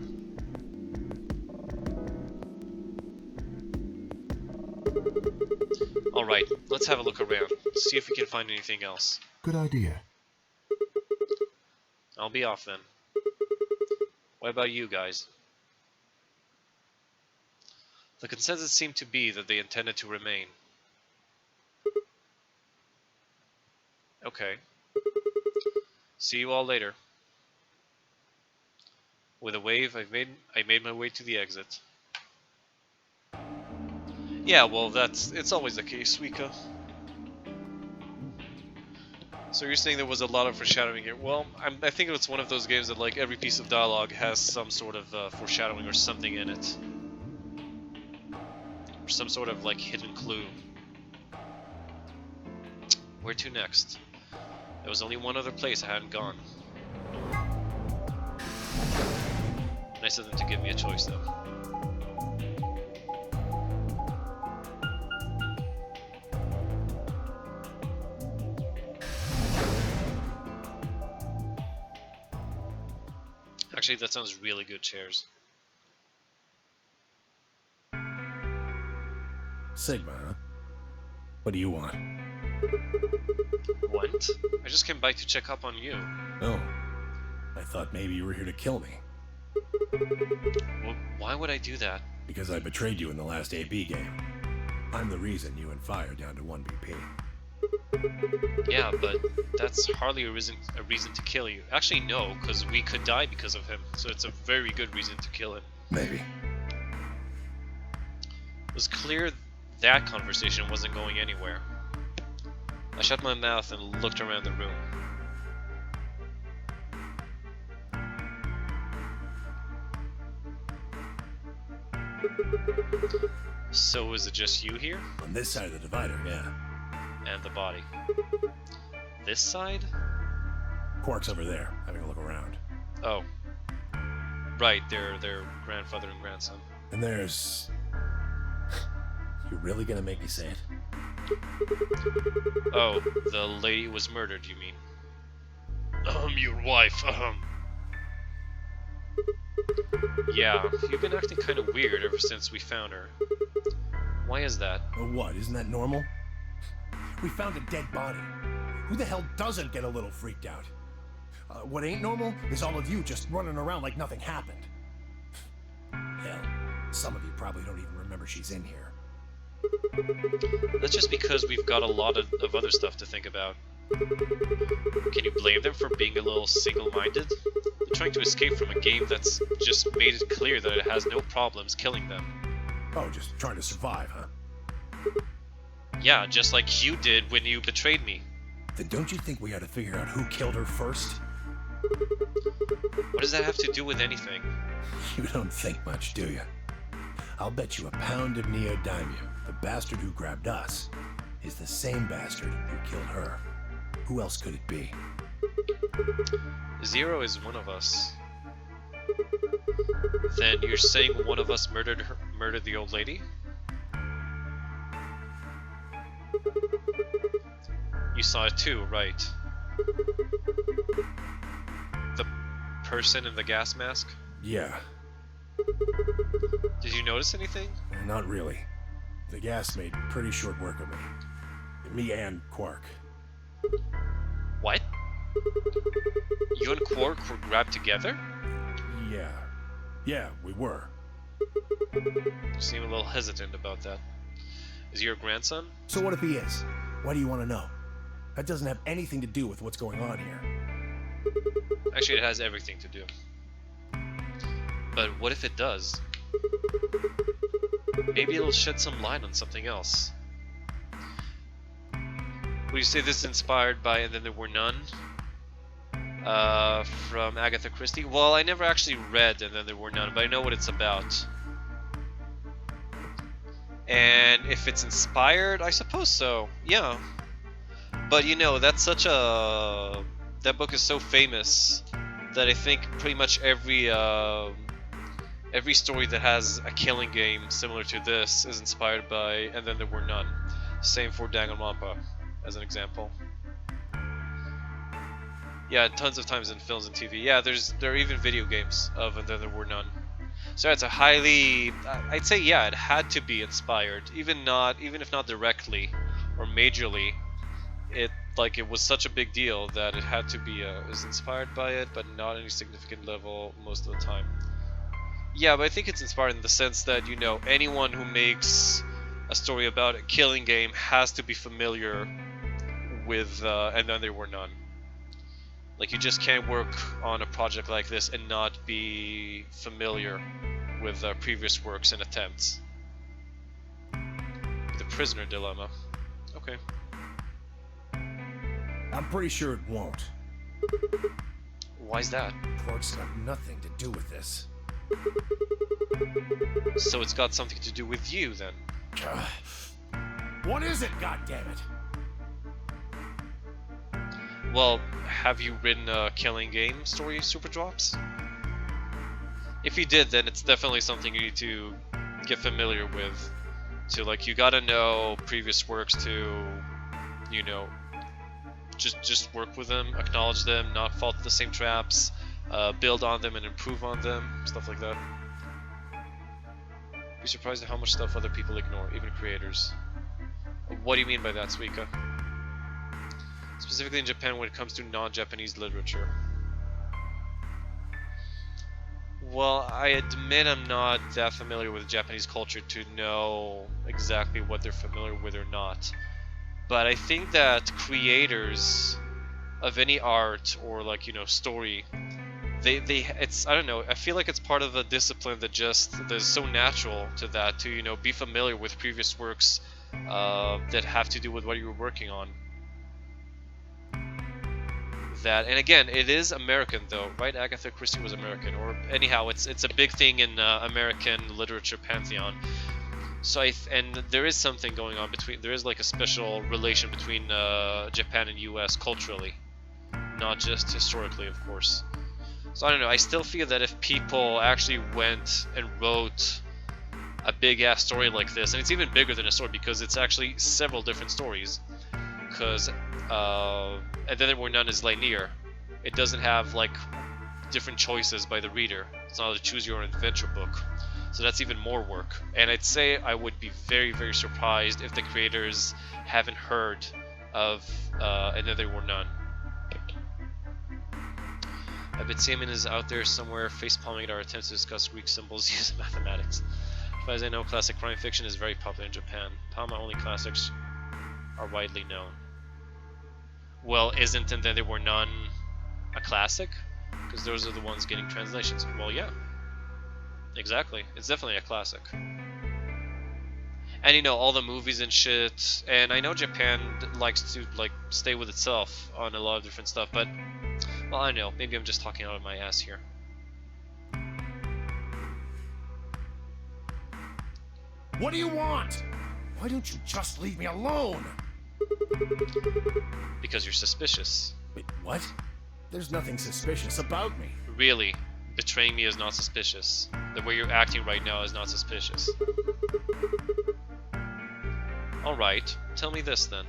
Alright, let's have a look around. See if we can find anything else. Good idea. I'll be off then. What about you guys? The consensus seemed to be that they intended to remain. Okay. See you all later. With a wave, I made my way to the exit. Yeah, well, it's always the case, Suika. So you're saying there was a lot of foreshadowing here. Well, I think it's one of those games that like every piece of dialogue has some sort of foreshadowing or something in it. Or some sort of like hidden clue. Where to next? There was only one other place I hadn't gone. Nice of them to give me a choice though. Actually, that sounds really good, Chairs. Sigma, huh? What do you want? What? I just came by to check up on you. Oh. I thought maybe you were here to kill me. Well, why would I do that? Because I betrayed you in the last AB game. I'm the reason you and Fire down to 1 BP. Yeah, but that's hardly a reason to kill you. Actually, no, because we could die because of him, so it's a very good reason to kill him. Maybe. It was clear that conversation wasn't going anywhere. I shut my mouth and looked around the room. So is it just you here? On this side of the divider, yeah. And the body. This side? Quark's over there, having a look around. Oh. Right, their grandfather and grandson. And there's... You really gonna make me say it? Oh, the lady was murdered, you mean? Your wife, Yeah, you've been acting kind of weird ever since we found her. Why is that? Or what, isn't that normal? We found a dead body. Who the hell doesn't get a little freaked out? What ain't normal is all of you just running around like nothing happened. Hell, some of you probably don't even remember she's in here. That's just because we've got a lot of other stuff to think about. Can you blame them for being a little single-minded? They're trying to escape from a game that's just made it clear that it has no problems killing them. Oh, just trying to survive, huh? Yeah, just like you did when you betrayed me. Then don't you think we ought to figure out who killed her first? What does that have to do with anything? You don't think much, do you? I'll bet you a pound of neodymium the bastard who grabbed us is the same bastard who killed her. Who else could it be? Zero is one of us. Then you're saying one of us murdered the old lady? You saw it too, right? The person in the gas mask? Yeah. Did you notice anything? Not really. The gas made pretty short work of me. Me and Quark. What? You and Quark were grabbed together? Yeah. Yeah, we were. You seem a little hesitant about that. Is he your grandson? So what if he is? Why do you want to know? That doesn't have anything to do with what's going on here. Actually, it has everything to do. But what if it does? Maybe it'll shed some light on something else. Would you say this is inspired by And Then There Were None? From Agatha Christie? Well, I never actually read And Then There Were None, but I know what it's about. And if it's inspired, I suppose so. Yeah. But you know, that's such a... That book is so famous that I think pretty much every story that has a killing game similar to this is inspired by And Then There Were None. Same for Danganronpa, as an example. Yeah, tons of times in films and TV. Yeah, there are even video games of And Then There Were None. So it's a highly, I'd say, yeah, it had to be inspired, even if not directly or majorly. It was such a big deal that it had to be is inspired by it, but not any significant level most of the time. Yeah, but I think it's inspired in the sense that, you know, anyone who makes a story about a killing game has to be familiar with And Then There Were None. Like, you just can't work on a project like this and not be familiar with previous works and attempts. The Prisoner Dilemma. Okay. I'm pretty sure it won't. Why's that? Quark's got nothing to do with this. So it's got something to do with you, then? What is it, goddammit? Well, have you written a killing game story, Super Drops? If you did, then it's definitely something you need to get familiar with. You gotta know previous works to, you know, just work with them, acknowledge them, not fall into the same traps, build on them and improve on them, stuff like that. Be surprised at how much stuff other people ignore, even creators. What do you mean by that, Suika? Specifically in Japan when it comes to non-Japanese literature. Well, I admit I'm not that familiar with Japanese culture to know exactly what they're familiar with or not. But I think that creators of any art or story, I don't know, I feel like it's part of a discipline that is so natural to that, to, be familiar with previous works that have to do with what you were working on. And again, it is American though, right? Agatha Christie was American, or anyhow, it's a big thing in American literature pantheon. So and there is something going on there is a special relation between Japan and US culturally, not just historically, of course. So I don't know, I still feel that if people actually went and wrote a big ass story like this, and it's even bigger than a story because it's actually several different stories, because And Then There Were None is linear. It doesn't have different choices by the reader. It's not a choose your own adventure book. So that's even more work. And I'd say I would be very, very surprised if the creators haven't heard of And Then There Were None. I bet Simon is out there somewhere facepalming at our attempts to discuss Greek symbols using mathematics. As far as I know, classic crime fiction is very popular in Japan. Palma-only classics are widely known. Well, isn't And Then There Were None a classic? Because those are the ones getting translations. Well, yeah. Exactly. It's definitely a classic. And all the movies and shit, and I know Japan likes to stay with itself on a lot of different stuff, but well, I don't know, maybe I'm just talking out of my ass here. What do you want? Why don't you just leave me alone? Because you're suspicious. Wait, what? There's nothing suspicious about me. Really? Betraying me is not suspicious. The way you're acting right now is not suspicious. Alright, tell me this then.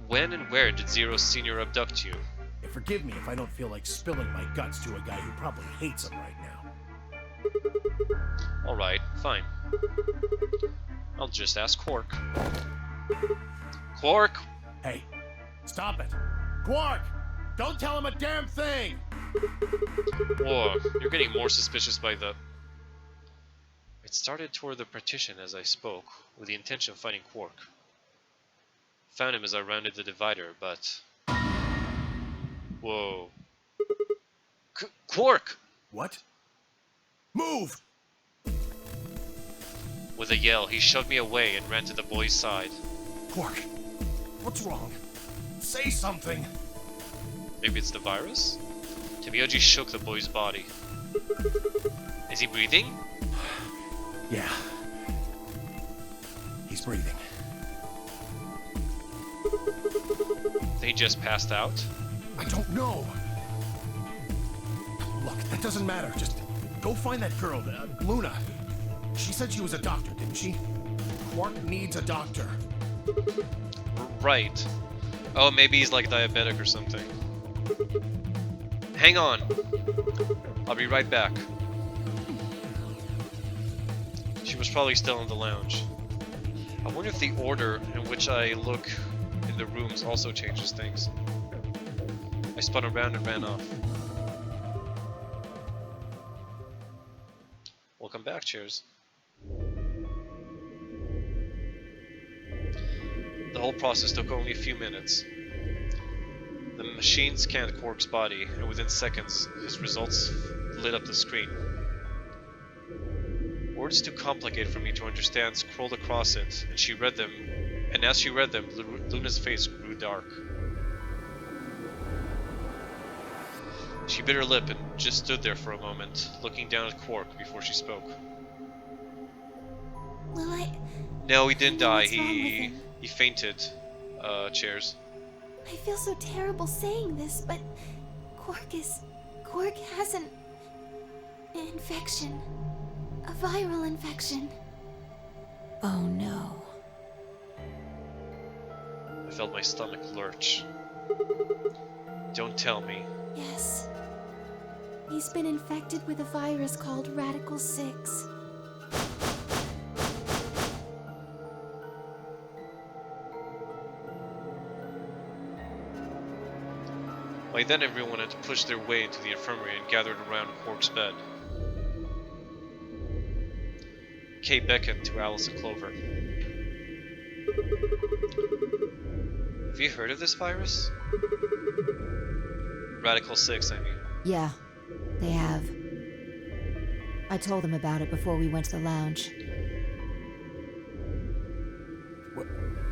When and where did Zero Senior abduct you? Forgive me if I don't feel like spilling my guts to a guy who probably hates him right now. Alright, fine. I'll just ask Quark. Quark! Hey, stop it. Quark! Don't tell him a damn thing! Whoa, you're getting more suspicious by the... It started toward the partition as I spoke, with the intention of finding Quark. Found him as I rounded the divider, but... Whoa. Quark! What? Move! With a yell, he shoved me away and ran to the boy's side. Quark, what's wrong? Say something! Maybe it's the virus? Temioji shook the boy's body. Is he breathing? Yeah. He's breathing. They just passed out? I don't know. Look, that doesn't matter. Just go find that girl, Luna. She said she was a doctor, didn't she? Quark needs a doctor. Right. Oh, maybe he's like diabetic or something. Hang on. I'll be right back. She was probably still in the lounge. I wonder if the order in which I look in the rooms also changes things. I spun around and ran off. Welcome back, Cheers. The whole process took only a few minutes. The machine scanned Quark's body, and within seconds, his results lit up the screen. Words too complicated for me to understand scrolled across it, and she read them, and as she read them, Luna's face grew dark. She bit her lip and just stood there for a moment, looking down at Quark before she spoke. Will I... No, he didn't die. What's wrong with him? He fainted. Chairs. I feel so terrible saying this, but Quark has an infection. A viral infection. Oh no. I felt my stomach lurch. Don't tell me. Yes. He's been infected with a virus called Radical 6. By then everyone had pushed their way into the infirmary and gathered around Quark's bed. Kay beckoned to Alice and Clover. Have you heard of this virus? Radical 6, I mean. Yeah, they have. I told them about it before we went to the lounge.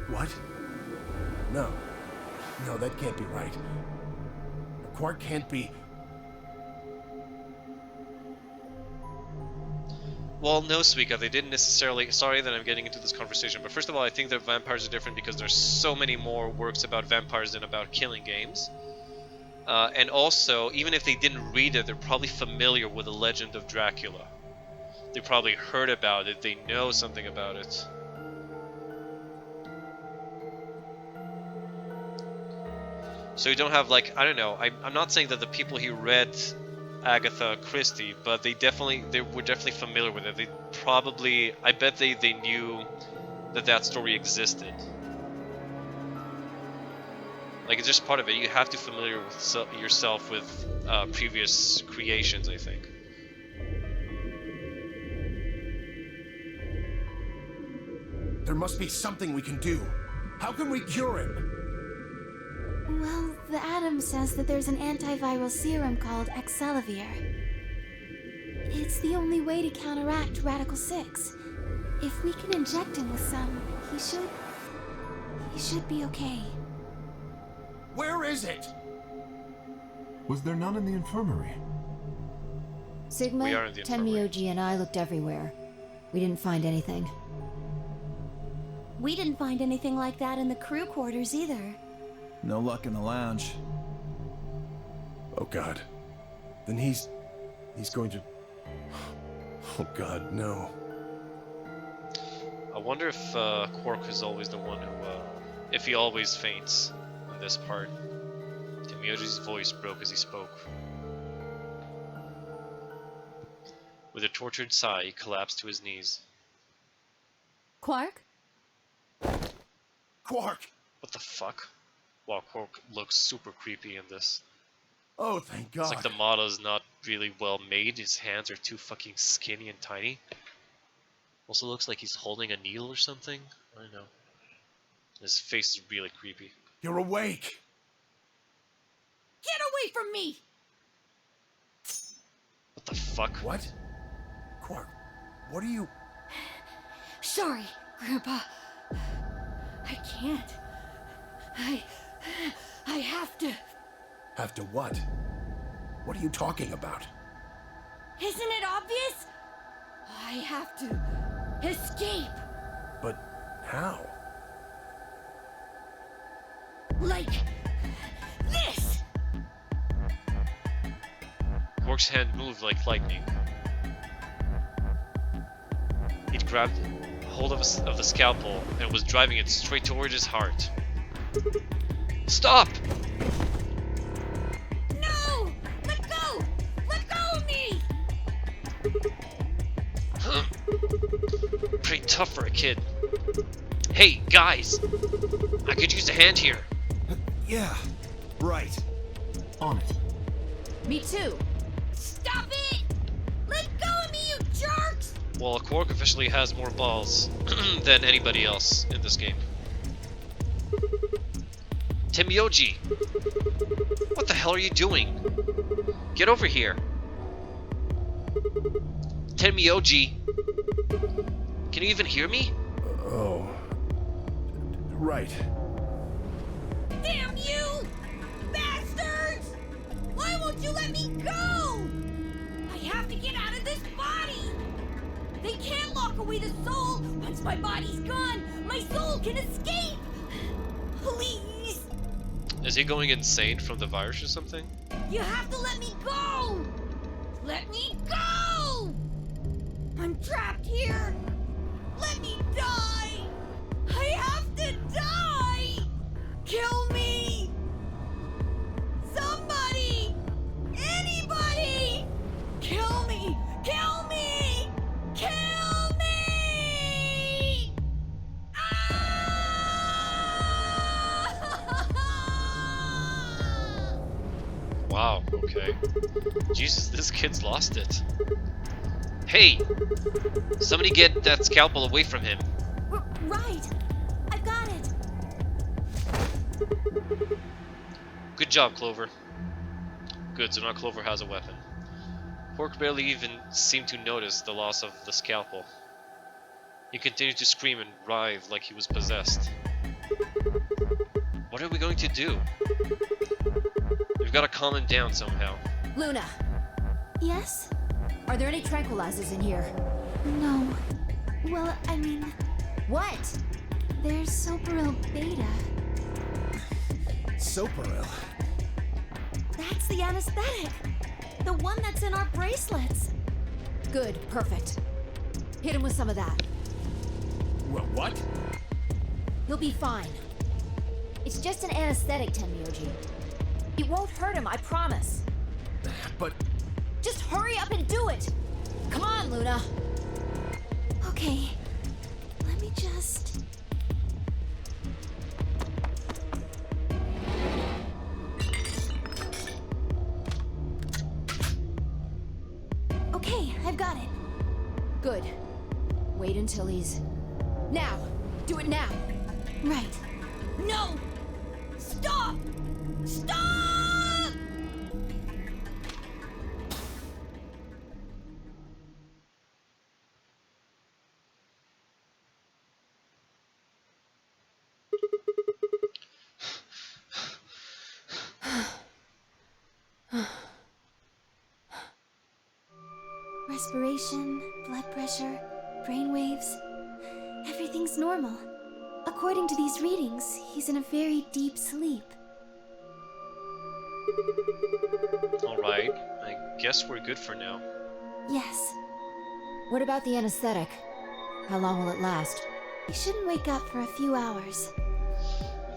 What? No. No, that can't be right. Quark can't be... Well, no, Suika, they didn't necessarily... Sorry that I'm getting into this conversation, but first of all, I think that vampires are different because there's so many more works about vampires than about killing games. And also, even if they didn't read it, they're probably familiar with the legend of Dracula. They probably heard about it, they know something about it. So you don't have, like, I don't know, I'm not saying that the people who read Agatha Christie, but they were definitely familiar with it. They probably, I bet they knew that story existed. Like, it's just part of it. You have to familiar with yourself with previous creations, I think. There must be something we can do. How can we cure him? Well, the Atom says that there's an antiviral serum called Excelavir. It's the only way to counteract Radical 6. If we can inject him with some, he should be okay. Where is it? Was there none in the infirmary? Sigma, We are in the infirmary. Tenmyoji, and I looked everywhere. We didn't find anything. We didn't find anything like that in the crew quarters either. No luck in the lounge. Oh God. Then he's going to... Oh God, no. I wonder if Quark is always the one who, if he always faints in this part. Temyoji's voice broke as he spoke. With a tortured sigh, he collapsed to his knees. Quark? Quark! What the fuck? Wow, Quark looks super creepy in this. Oh, thank God. It's like the model is not really well made. His hands are too fucking skinny and tiny. Also looks like he's holding a needle or something. I don't know. His face is really creepy. You're awake! Get away from me! What the fuck? What? Quark, what are you... Sorry, Grandpa. I can't. I have to. Have to what? What are you talking about? Isn't it obvious? I have to escape. But how? Like this. Quark's hand moved like lightning. He'd grabbed hold of the scalpel and was driving it straight toward his heart. Stop! No! Let go! Let go of me! Pretty tough for a kid. Hey, guys! I could use a hand here. Yeah, right. On it. Me too. Stop it! Let go of me, you jerks! Well, Quark officially has more balls than anybody else in this game. Temioji! What the hell are you doing? Get over here! Temioji! Can you even hear me? Oh. Right. Damn you! Bastards! Why won't you let me go? I have to get out of this body! They can't lock away the soul! Once my body's gone, my soul can escape! Please! Is he going insane from the virus or something? You have to let me go! Let me go! I'm trapped here! Let me die! I have to die! Kill me! Somebody! Anybody! Kill me! Kill me! Kill me! Wow, okay. Jesus, this kid's lost it. Hey! Somebody get that scalpel away from him. Right! I got it! Good job, Clover. Good, so now Clover has a weapon. Quark barely even seemed to notice the loss of the scalpel. He continued to scream and writhe like he was possessed. What are we going to do? We've got to calm him down somehow. Luna, Yes? are there any tranquilizers in here? No. Well, I mean, What? there's Soparil Beta. Soparil? That's the anesthetic. The one that's in our bracelets. Good, perfect. Hit him with some of that. Well, what? He'll be fine. It's just an anesthetic, Tenmyoji. It won't hurt him, I promise. But... Just hurry up and do it! Come on, Luna! Okay. Let me just... Okay, I've got it. Good. Wait until he's... Now! Do it now! Right. No! Stop! Stop! Respiration, blood pressure, brain waves. Everything's normal. According to these readings, he's in a very deep sleep. Alright, I guess we're good for now. Yes. What about the anesthetic? How long will it last? He shouldn't wake up for a few hours.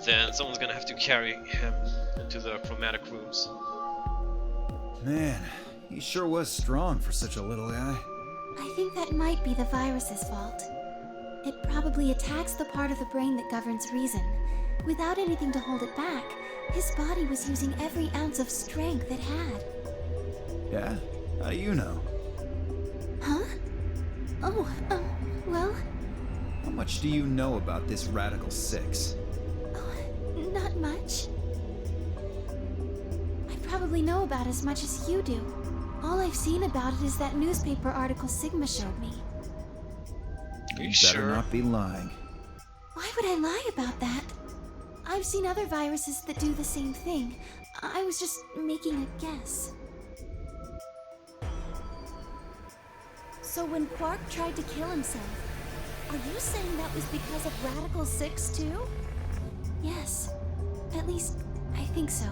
Then someone's gonna have to carry him into the chromatic rooms. Man, he sure was strong for such a little guy. I think that might be the virus's fault. It probably attacks the part of the brain that governs reason. Without anything to hold it back, his body was using every ounce of strength it had. Yeah? How do you know? Huh? Oh, well, How much do you know about this Radical 6? not much. I probably know about as much as you do. All I've seen about it is that newspaper article Sigma showed me. Are you Better sure? not be lying. Why would I lie about that? I've seen other viruses that do the same thing. I was just making a guess. So when Quark tried to kill himself, are you saying that was because of Radical 6 too? Yes. At least, I think so.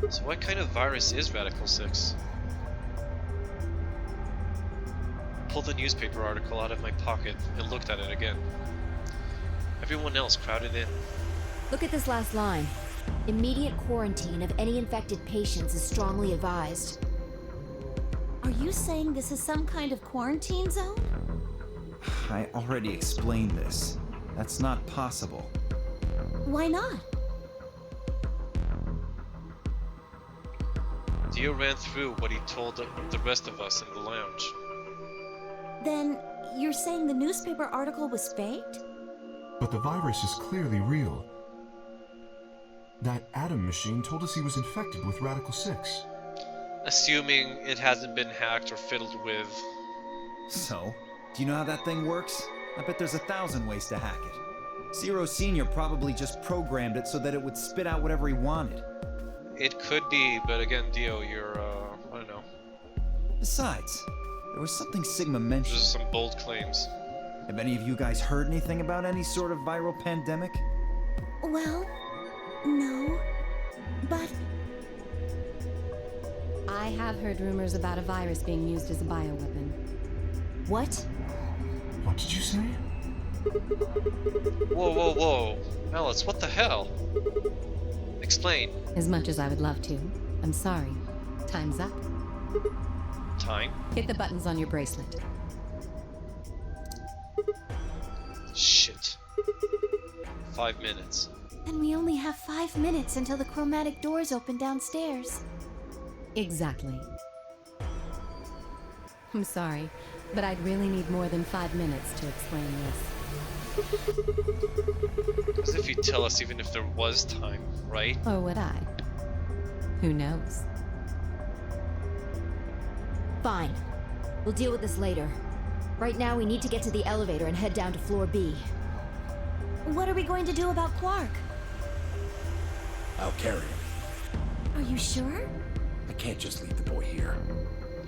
So what kind of virus is Radical 6? Pulled the newspaper article out of my pocket and looked at it again. Everyone else crowded in. Look at this last line. Immediate quarantine of any infected patients is strongly advised. Are you saying this is some kind of quarantine zone? I already explained this. That's not possible. Why not? Dio ran through what he told the rest of us in the lounge. Then you're saying the newspaper article was faked? But the virus is clearly real. That Adam machine told us he was infected with Radical 6. Assuming it hasn't been hacked or fiddled with. So, do you know how that thing works? I bet there's 1,000 ways to hack it. Zero Senior probably just programmed it so that it would spit out whatever he wanted. It could be, but again, Dio, you're, I don't know. Besides, there was something Sigma mentioned. Those are some bold claims. Have any of you guys heard anything about any sort of viral pandemic? Well, no. But I have heard rumors about a virus being used as a bioweapon. What? What did you say? Whoa, whoa, whoa. Alice, what the hell? Explain. As much as I would love to. I'm sorry. Time's up. Time? Hit the buttons on your bracelet. Shit. 5 minutes. And we only have 5 minutes until the chromatic doors open downstairs. Exactly. I'm sorry, but I'd really need more than 5 minutes to explain this. As if you'd tell us even if there was time, right? Or would I? Who knows? Fine. We'll deal with this later. Right now, we need to get to the elevator and head down to floor B. what are we going to do about Quark? I'll carry him. Are you sure? I can't just leave the boy here.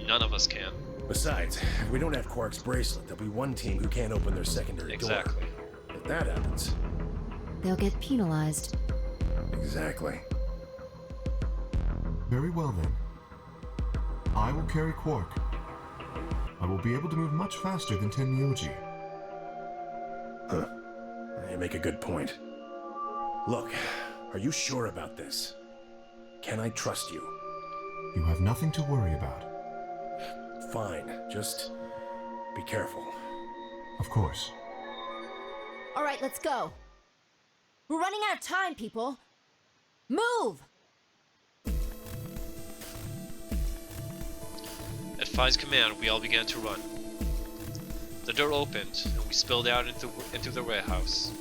None of us can. Besides, if we don't have Quark's bracelet, there'll be one team who can't open their secondary Exactly. door. If that happens... They'll get penalized. Exactly. Very well then. I will carry Quark. I will be able to move much faster than Tenmyoji. Huh. You make a good point. Look, are you sure about this? Can I trust you? You have nothing to worry about. Fine, just be careful. Of course. All right, let's go. We're running out of time, people. Move! At Phi's command, we all began to run. The door opened, and we spilled out into the warehouse.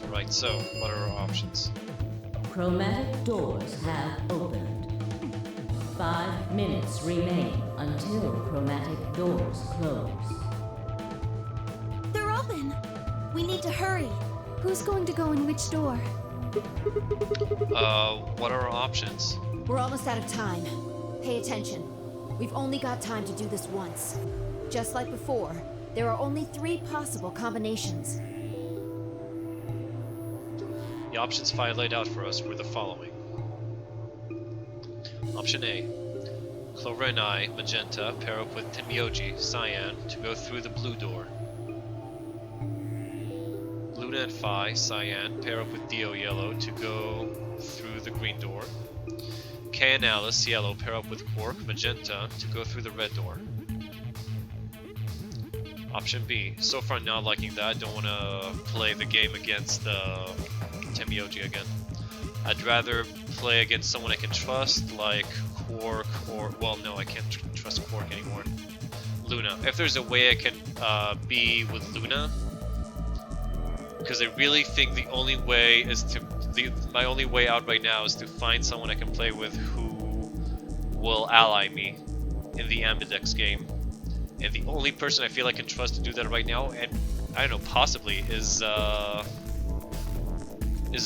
Right, so, what are our options? Chromatic doors have opened. 5 minutes remain until chromatic doors close. They're open! We need to hurry. Who's going to go in which door? What are our options? We're almost out of time. Pay attention. We've only got time to do this once. Just like before, there are only 3 possible combinations. The options Fi laid out for us were the following. Option A. Clover and I, Magenta, pair up with Tenmyoji, Cyan, to go through the blue door. Luna and Phi, Cyan, pair up with Dio, Yellow, to go through the green door. Kay and Alice, Yellow, pair up with Quark, Magenta, to go through the red door. Option B. So far not liking that, don't want to play the game against Tenmyoji again. I'd rather play against someone I can trust, like Quark, or, well, no, I can't trust Quark anymore. Luna. If there's a way I can be with Luna, because I really think the only way is to, my only way out right now is to find someone I can play with who will ally me in the Ambidex game. And the only person I feel I can trust to do that right now, and I don't know, possibly, is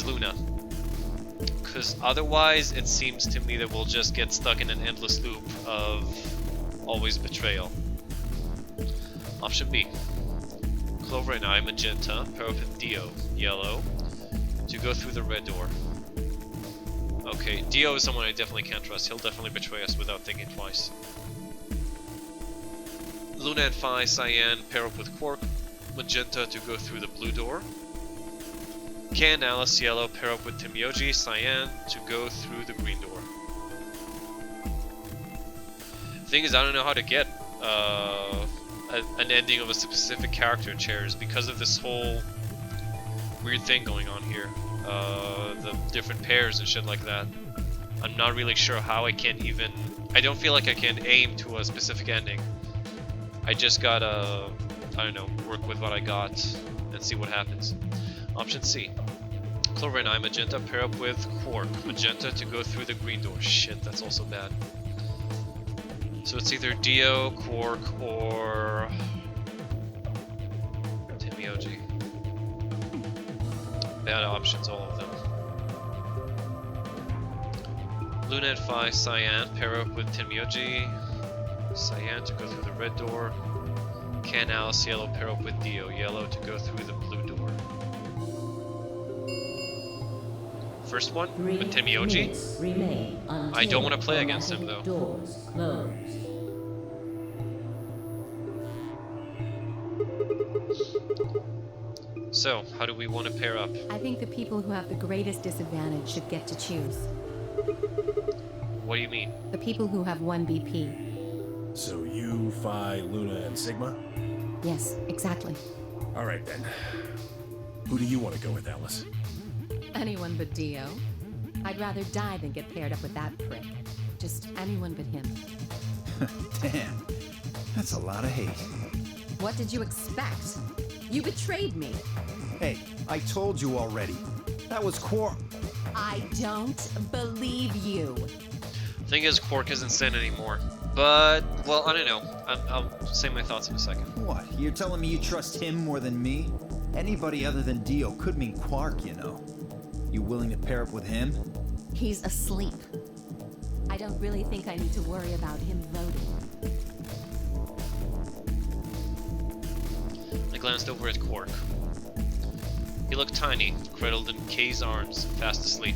Luna. Because otherwise, it seems to me that we'll just get stuck in an endless loop of always betrayal. Option B. Clover and I, Magenta, pair up with Dio, Yellow, to go through the red door. Okay, Dio is someone I definitely can't trust. He'll definitely betray us without thinking twice. Luna and Phi, Cyan, pair up with Quark, Magenta, to go through the blue door. Kay and Alice, Yellow, pair up with Tenmyoji, Cyan, to go through the green door. Thing is, I don't know how to get an ending of a specific character in Chairs because of this whole weird thing going on here. The different pairs and shit like that. I'm not really sure how I can even... I don't feel like I can aim to a specific ending. I just gotta, I don't know, work with what I got and see what happens. Option C. Clover and I, Magenta, pair up with Quark, Magenta, to go through the green door. Shit, that's also bad. So it's either Dio, Quark, or Tenmyoji. Bad options, all of them. Luna and Phi, Cyan, pair up with Tenmyoji, Cyan, to go through the red door. Kay and Alice, Yellow, pair up with Dio, Yellow, to go through the blue door. First one, with Tenmyoji. I don't want to play against him though. Doors closed. So, how do we want to pair up? I think the people who have the greatest disadvantage should get to choose. What do you mean? The people who have 1 BP. So you, Phi, Luna, and Sigma? Yes, exactly. Alright then. Who do you want to go with, Alice? Anyone but Dio. I'd rather die than get paired up with that prick. Just anyone but him. Damn. That's a lot of hate. What did you expect? You betrayed me. Hey, I told you already. That was Quark. I don't believe you. Thing is, Quark isn't sane anymore. But, well, I don't know. I'll say my thoughts in a second. What? You're telling me you trust him more than me? Anybody other than Dio could mean Quark, you know. You willing to pair up with him? He's asleep. I don't really think I need to worry about him voting. I glanced over at Quark. He looked tiny, cradled in Kay's arms, fast asleep.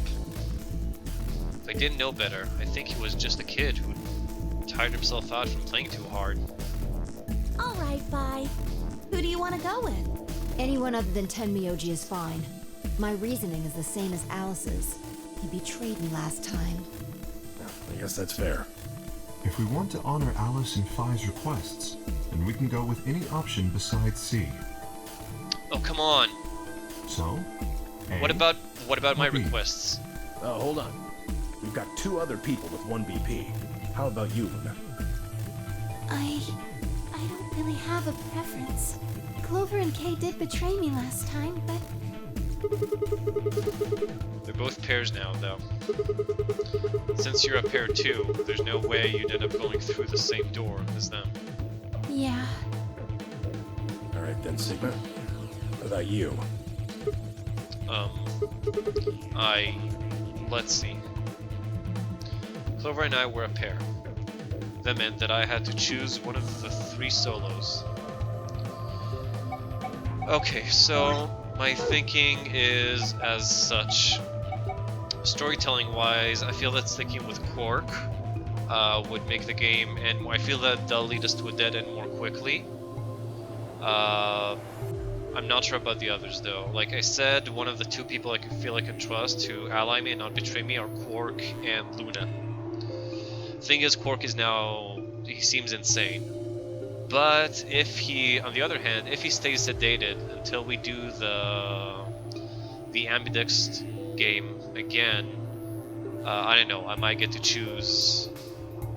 If I didn't know better, I think he was just a kid who tired himself out from playing too hard. Alright, Phi. Who do you want to go with? Anyone other than Tenmyoji is fine. My reasoning is the same as Alice's. He betrayed me last time. I guess that's fair. If we want to honor Alice and Phi's requests, then we can go with any option besides C. Oh, come on. So? A, What about my B? requests? Hold on. We've got 2 other people with 1 BP. How about you, Luna? I don't really have a preference. Clover and Kay did betray me last time, but They're both pairs now, though. Since you're a pair too, there's no way you'd end up going through the same door as them. yeah. Alright then, Sigma. What about you? Let's see. Clover and I were a pair. That meant that I had to choose one of the 3 solos. Okay, so my thinking is as such. Storytelling wise, I feel that sticking with Quark would make the game, and I feel that they'll lead us to a dead end more quickly. I'm not sure about the others though. Like I said, one of the 2 people I feel I can trust to ally me and not betray me are Quark and Luna. Thing is, Quark is now, he seems insane. But if he, on the other hand, if he stays sedated until we do the Ambidex game again, I don't know, I might get to choose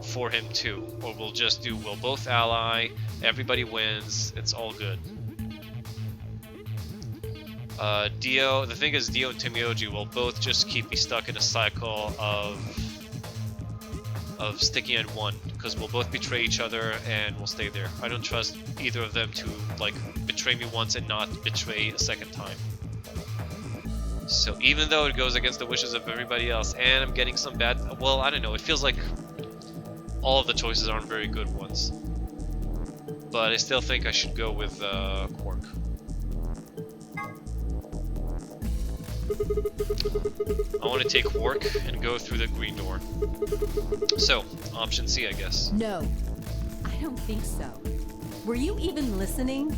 for him too. Or we'll both ally, everybody wins, it's all good. Dio, the thing is, Dio and Timioji will both just keep me stuck in a cycle of sticking at one, because we'll both betray each other and we'll stay there. I don't trust either of them to like betray me once and not betray a second time. So even though it goes against the wishes of everybody else, and I'm getting some bad, well, I don't know, it feels like all of the choices aren't very good ones. But I still think I should go with Quark. I want to take Quark and go through the green door. So, option C, I guess. No, I don't think so. Were you even listening?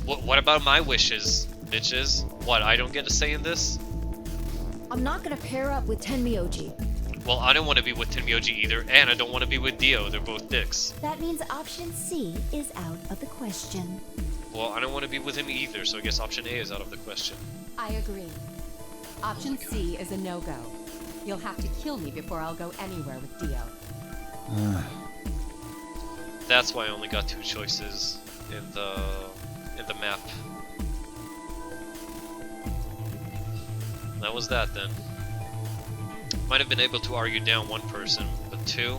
What about my wishes, bitches? What, I don't get a say in this? I'm not gonna pair up with Tenmyoji. Well, I don't want to be with Tenmyoji either, and I don't want to be with Dio. They're both dicks. That means option C is out of the question. Well, I don't want to be with him either, so I guess option A is out of the question. I agree. Option C is a no-go. You'll have to kill me before I'll go anywhere with Dio. That's why I only got 2 choices in the map. That was that then. Might have been able to argue down 1 person, but 2?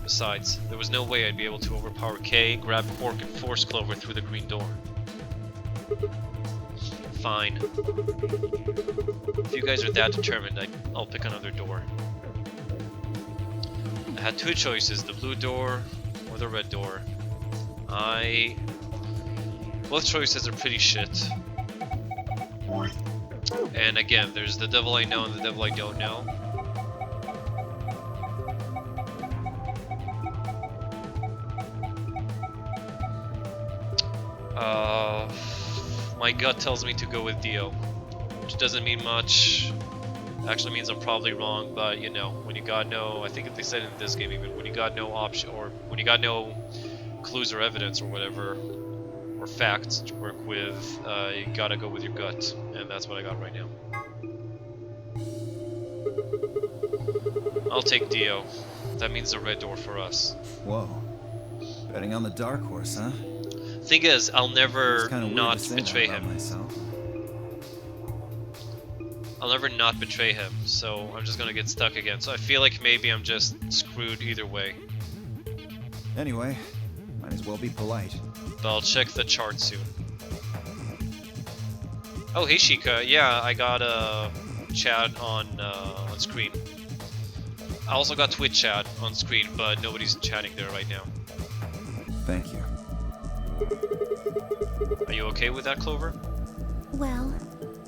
Besides, there was no way I'd be able to overpower Kay, grab Quark, and force Clover through the green door. Fine. If you guys are that determined, I'll pick another door. I had 2 choices, the blue door or the red door. Both choices are pretty shit. And again, there's the devil I know and the devil I don't know. My gut tells me to go with Dio, which doesn't mean much. Actually means I'm probably wrong, but you know, when you got no, I think they said in this game even, when you got no option, or when you got no clues or evidence or whatever, or facts to work with, you gotta go with your gut, and that's what I got right now. I'll take Dio. That means the red door for us. Whoa. Betting on the dark horse, huh? Thing is, I'll never not betray him. I'll never not betray him, so I'm just gonna get stuck again. So I feel like maybe I'm just screwed either way. Anyway, might as well be polite. But I'll check the chart soon. Oh, hey Sheikah. Yeah, I got a chat on screen. I also got Twitch chat on screen, but nobody's chatting there right now. Thank you. Are you okay with that, Clover? Well,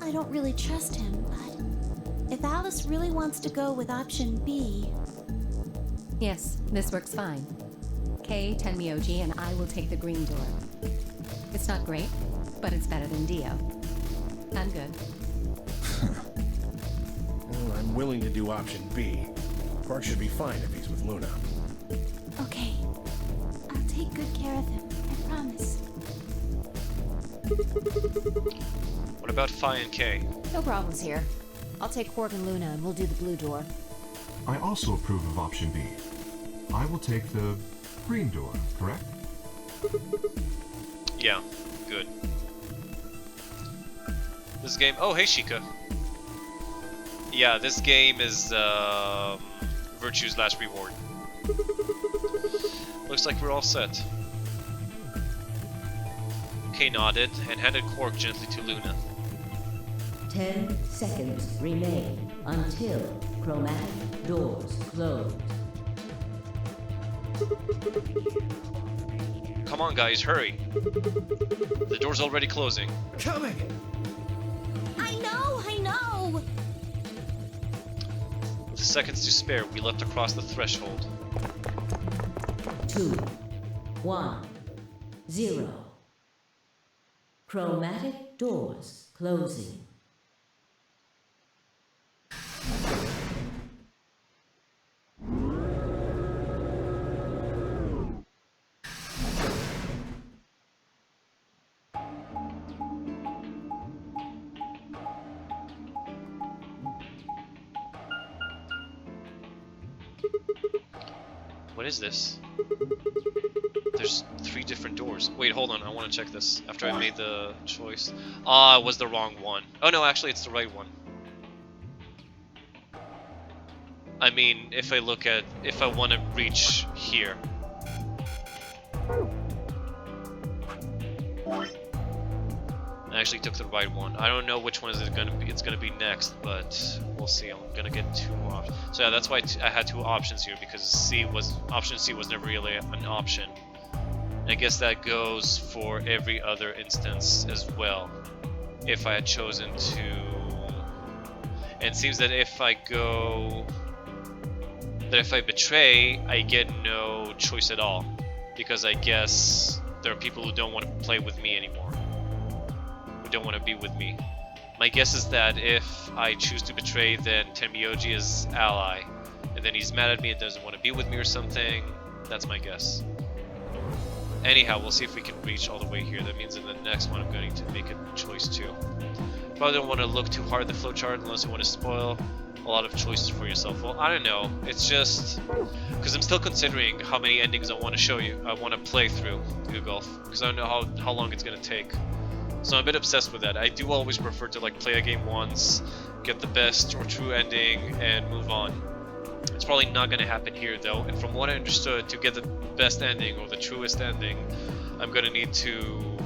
I don't really trust him, but if Alice really wants to go with option B... Yes, this works fine. Kay, Tenmyoji, and I will take the green door. It's not great, but it's better than Dio. I'm good. Well, I'm willing to do option B. Quark should be fine if he's with Luna. Okay. I'll take good care of him, I promise. What about Phi and Kay? No problems here. I'll take Quark and Luna and we'll do the blue door. I also approve of option B. I will take the green door, correct? Yeah, good. This game... Oh, hey Sheikah. Yeah, this game is Virtue's Last Reward. Looks like we're all set. Kay nodded and handed Quark gently to Luna. 10 seconds remain until chromatic doors close. Come on, guys, hurry. The door's already closing. Coming! I know! With seconds to spare, we leapt across the threshold. 2, 1, 0. Chromatic doors closing. What is this? There's 3 different doors. Wait, hold on. I want to check this after I made the choice. Ah, it was the wrong one. Oh no, actually it's the right one. I mean, if I want to reach here. I actually took the right one. I don't know which one is it gonna be. It's gonna be next, but we'll see. I'm gonna get 2 more options. So yeah, that's why I had 2 options here, because option C was never really an option. And I guess that goes for every other instance as well. If I had chosen to, and it seems that if I betray, I get no choice at all, because I guess there are people who don't want to play with me anymore. Don't want to be with me. My guess is that if I choose to betray, then Tenmyoji is ally, and then he's mad at me and doesn't want to be with me or something. That's my guess. Anyhow, we'll see if we can reach all the way here. That means in the next one I'm going to make a choice too. Probably don't want to look too hard at the flowchart unless you want to spoil a lot of choices for yourself. Well, I don't know. It's just because I'm still considering how many endings I want to show you. I want to play through Google because I don't know how long it's going to take. So I'm a bit obsessed with that. I do always prefer to like play a game once, get the best or true ending, and move on. It's probably not going to happen here though, and from what I understood, to get the best ending or the truest ending, I'm going to need to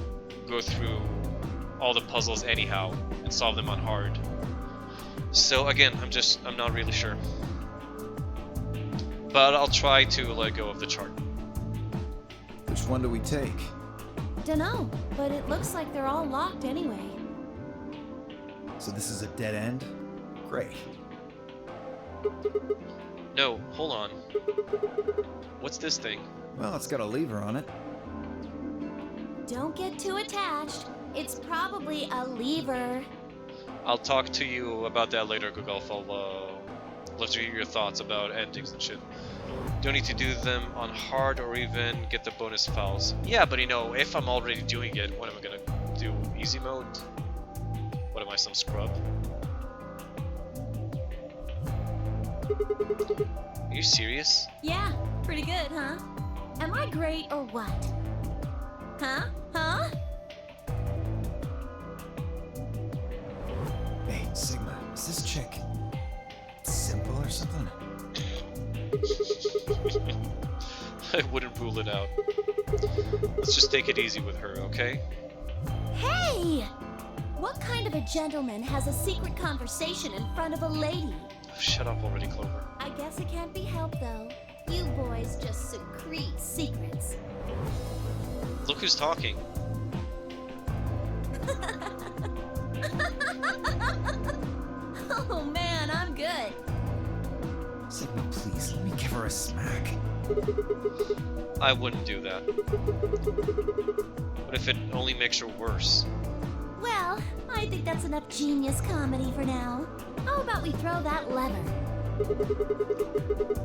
go through all the puzzles anyhow and solve them on hard. So again, I'm not really sure. But I'll try to let go of the chart. Which one do we take? Dunno, but it looks like they're all locked anyway. So this is a dead end? Great. No, hold on. What's this thing? Well, it's got a lever on it. Don't get too attached. It's probably a lever. I'll talk to you about that later, Gugolf. I'll love to hear your thoughts about endings and shit. Don't need to do them on hard or even get the bonus files. Yeah, but you know, if I'm already doing it, what am I gonna do? Easy mode? What am I, some scrub? Are you serious? Yeah, pretty good, huh? Am I great or what? Huh? Huh? Hey, Sigma, is this chick simple or something? I wouldn't rule it out. Let's just take it easy with her, okay? Hey! What kind of a gentleman has a secret conversation in front of a lady? Oh, shut up already, Clover. I guess it can't be helped, though. You boys just secrete secrets. Look who's talking. Oh man, I'm good. Sigma, please, let me give her a smack. I wouldn't do that. What if it only makes her worse? Well, I think that's enough genius comedy for now. How about we throw that lever?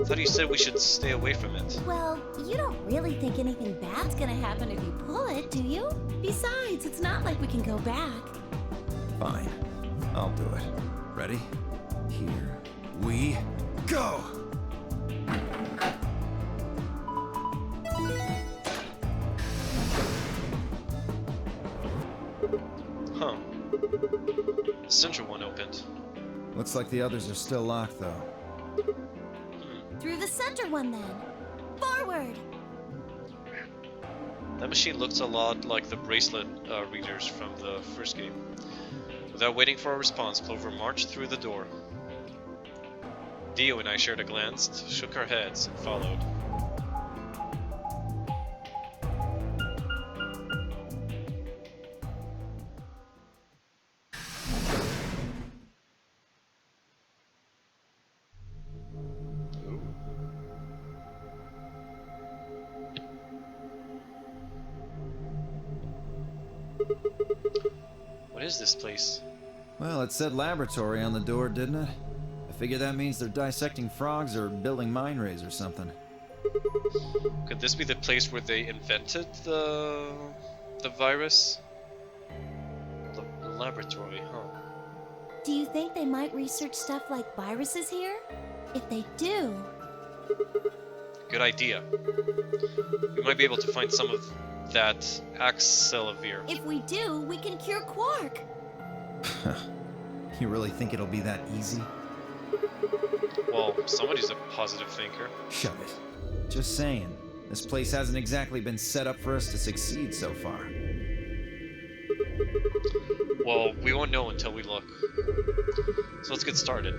I thought you said we should stay away from it. Well, you don't really think anything bad's gonna happen if you pull it, do you? Besides, it's not like we can go back. Fine, I'll do it. Ready? Here we go! Huh. The central one opened. Looks like the others are still locked, though. Through the center one, then. Forward! That machine looks a lot like the bracelet readers from the first game. Without waiting for a response, Clover marched through the door. Dio and I shared a glance, shook our heads, and followed. What is this place? Well, it said laboratory on the door, didn't it? I figure that means they're dissecting frogs or building mine rays or something. Could this be the place where they invented the virus? The laboratory, huh? Do you think they might research stuff like viruses here? If they do... Good idea. We might be able to find some of that Axelavir. If we do, we can cure Quark. You really think it'll be that easy? Well, somebody's a positive thinker. Shut it. Just saying. This place hasn't exactly been set up for us to succeed so far. Well, we won't know until we look. So let's get started.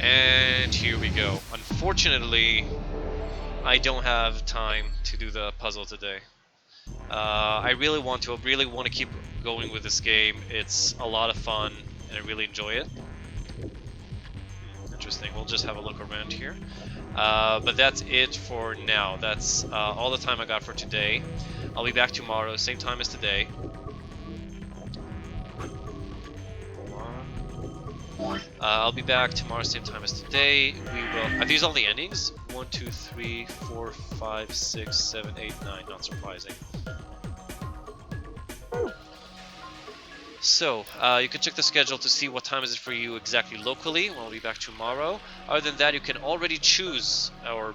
And here we go. Unfortunately, I don't have time to do the puzzle today. I really want to keep going with this game. It's a lot of fun, and I really enjoy it. Interesting. We'll just have a look around here. But that's it for now. That's all the time I got for today. I'll be back tomorrow, same time as today. I'll be back tomorrow, same time as today. We will. Are these all the endings? 1, 2, 3, 4, 5, 6, 7, 8, 9. Not surprising. So, you can check the schedule to see what time is it for you exactly locally. I'll be back tomorrow. Other than that, you can already choose or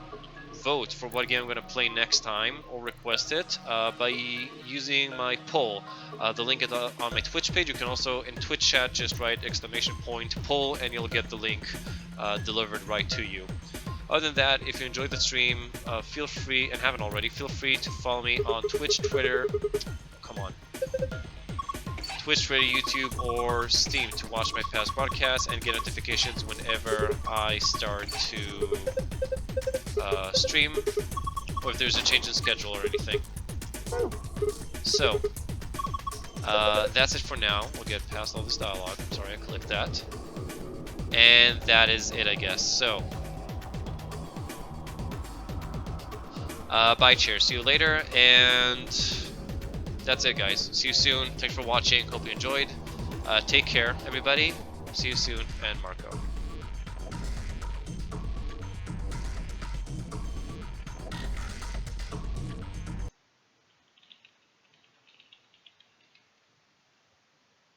vote for what game I'm going to play next time, or request it by using my poll. The link is on my Twitch page. You can also, in Twitch chat, just write !poll and you'll get the link delivered right to you. Other than that, if you enjoyed the stream, feel free, and haven't already, feel free to follow me on Twitch, Twitter, Twitch, Twitter, YouTube, or Steam to watch my past broadcasts and get notifications whenever I start to stream, or if there's a change in schedule or anything. So, that's it for now. We'll get past all this dialogue. I'm sorry, I clicked that. And that is it, I guess. So, bye, cheers. See you later, and that's it, guys. See you soon. Thanks for watching. Hope you enjoyed. Take care, everybody. See you soon, and Marco.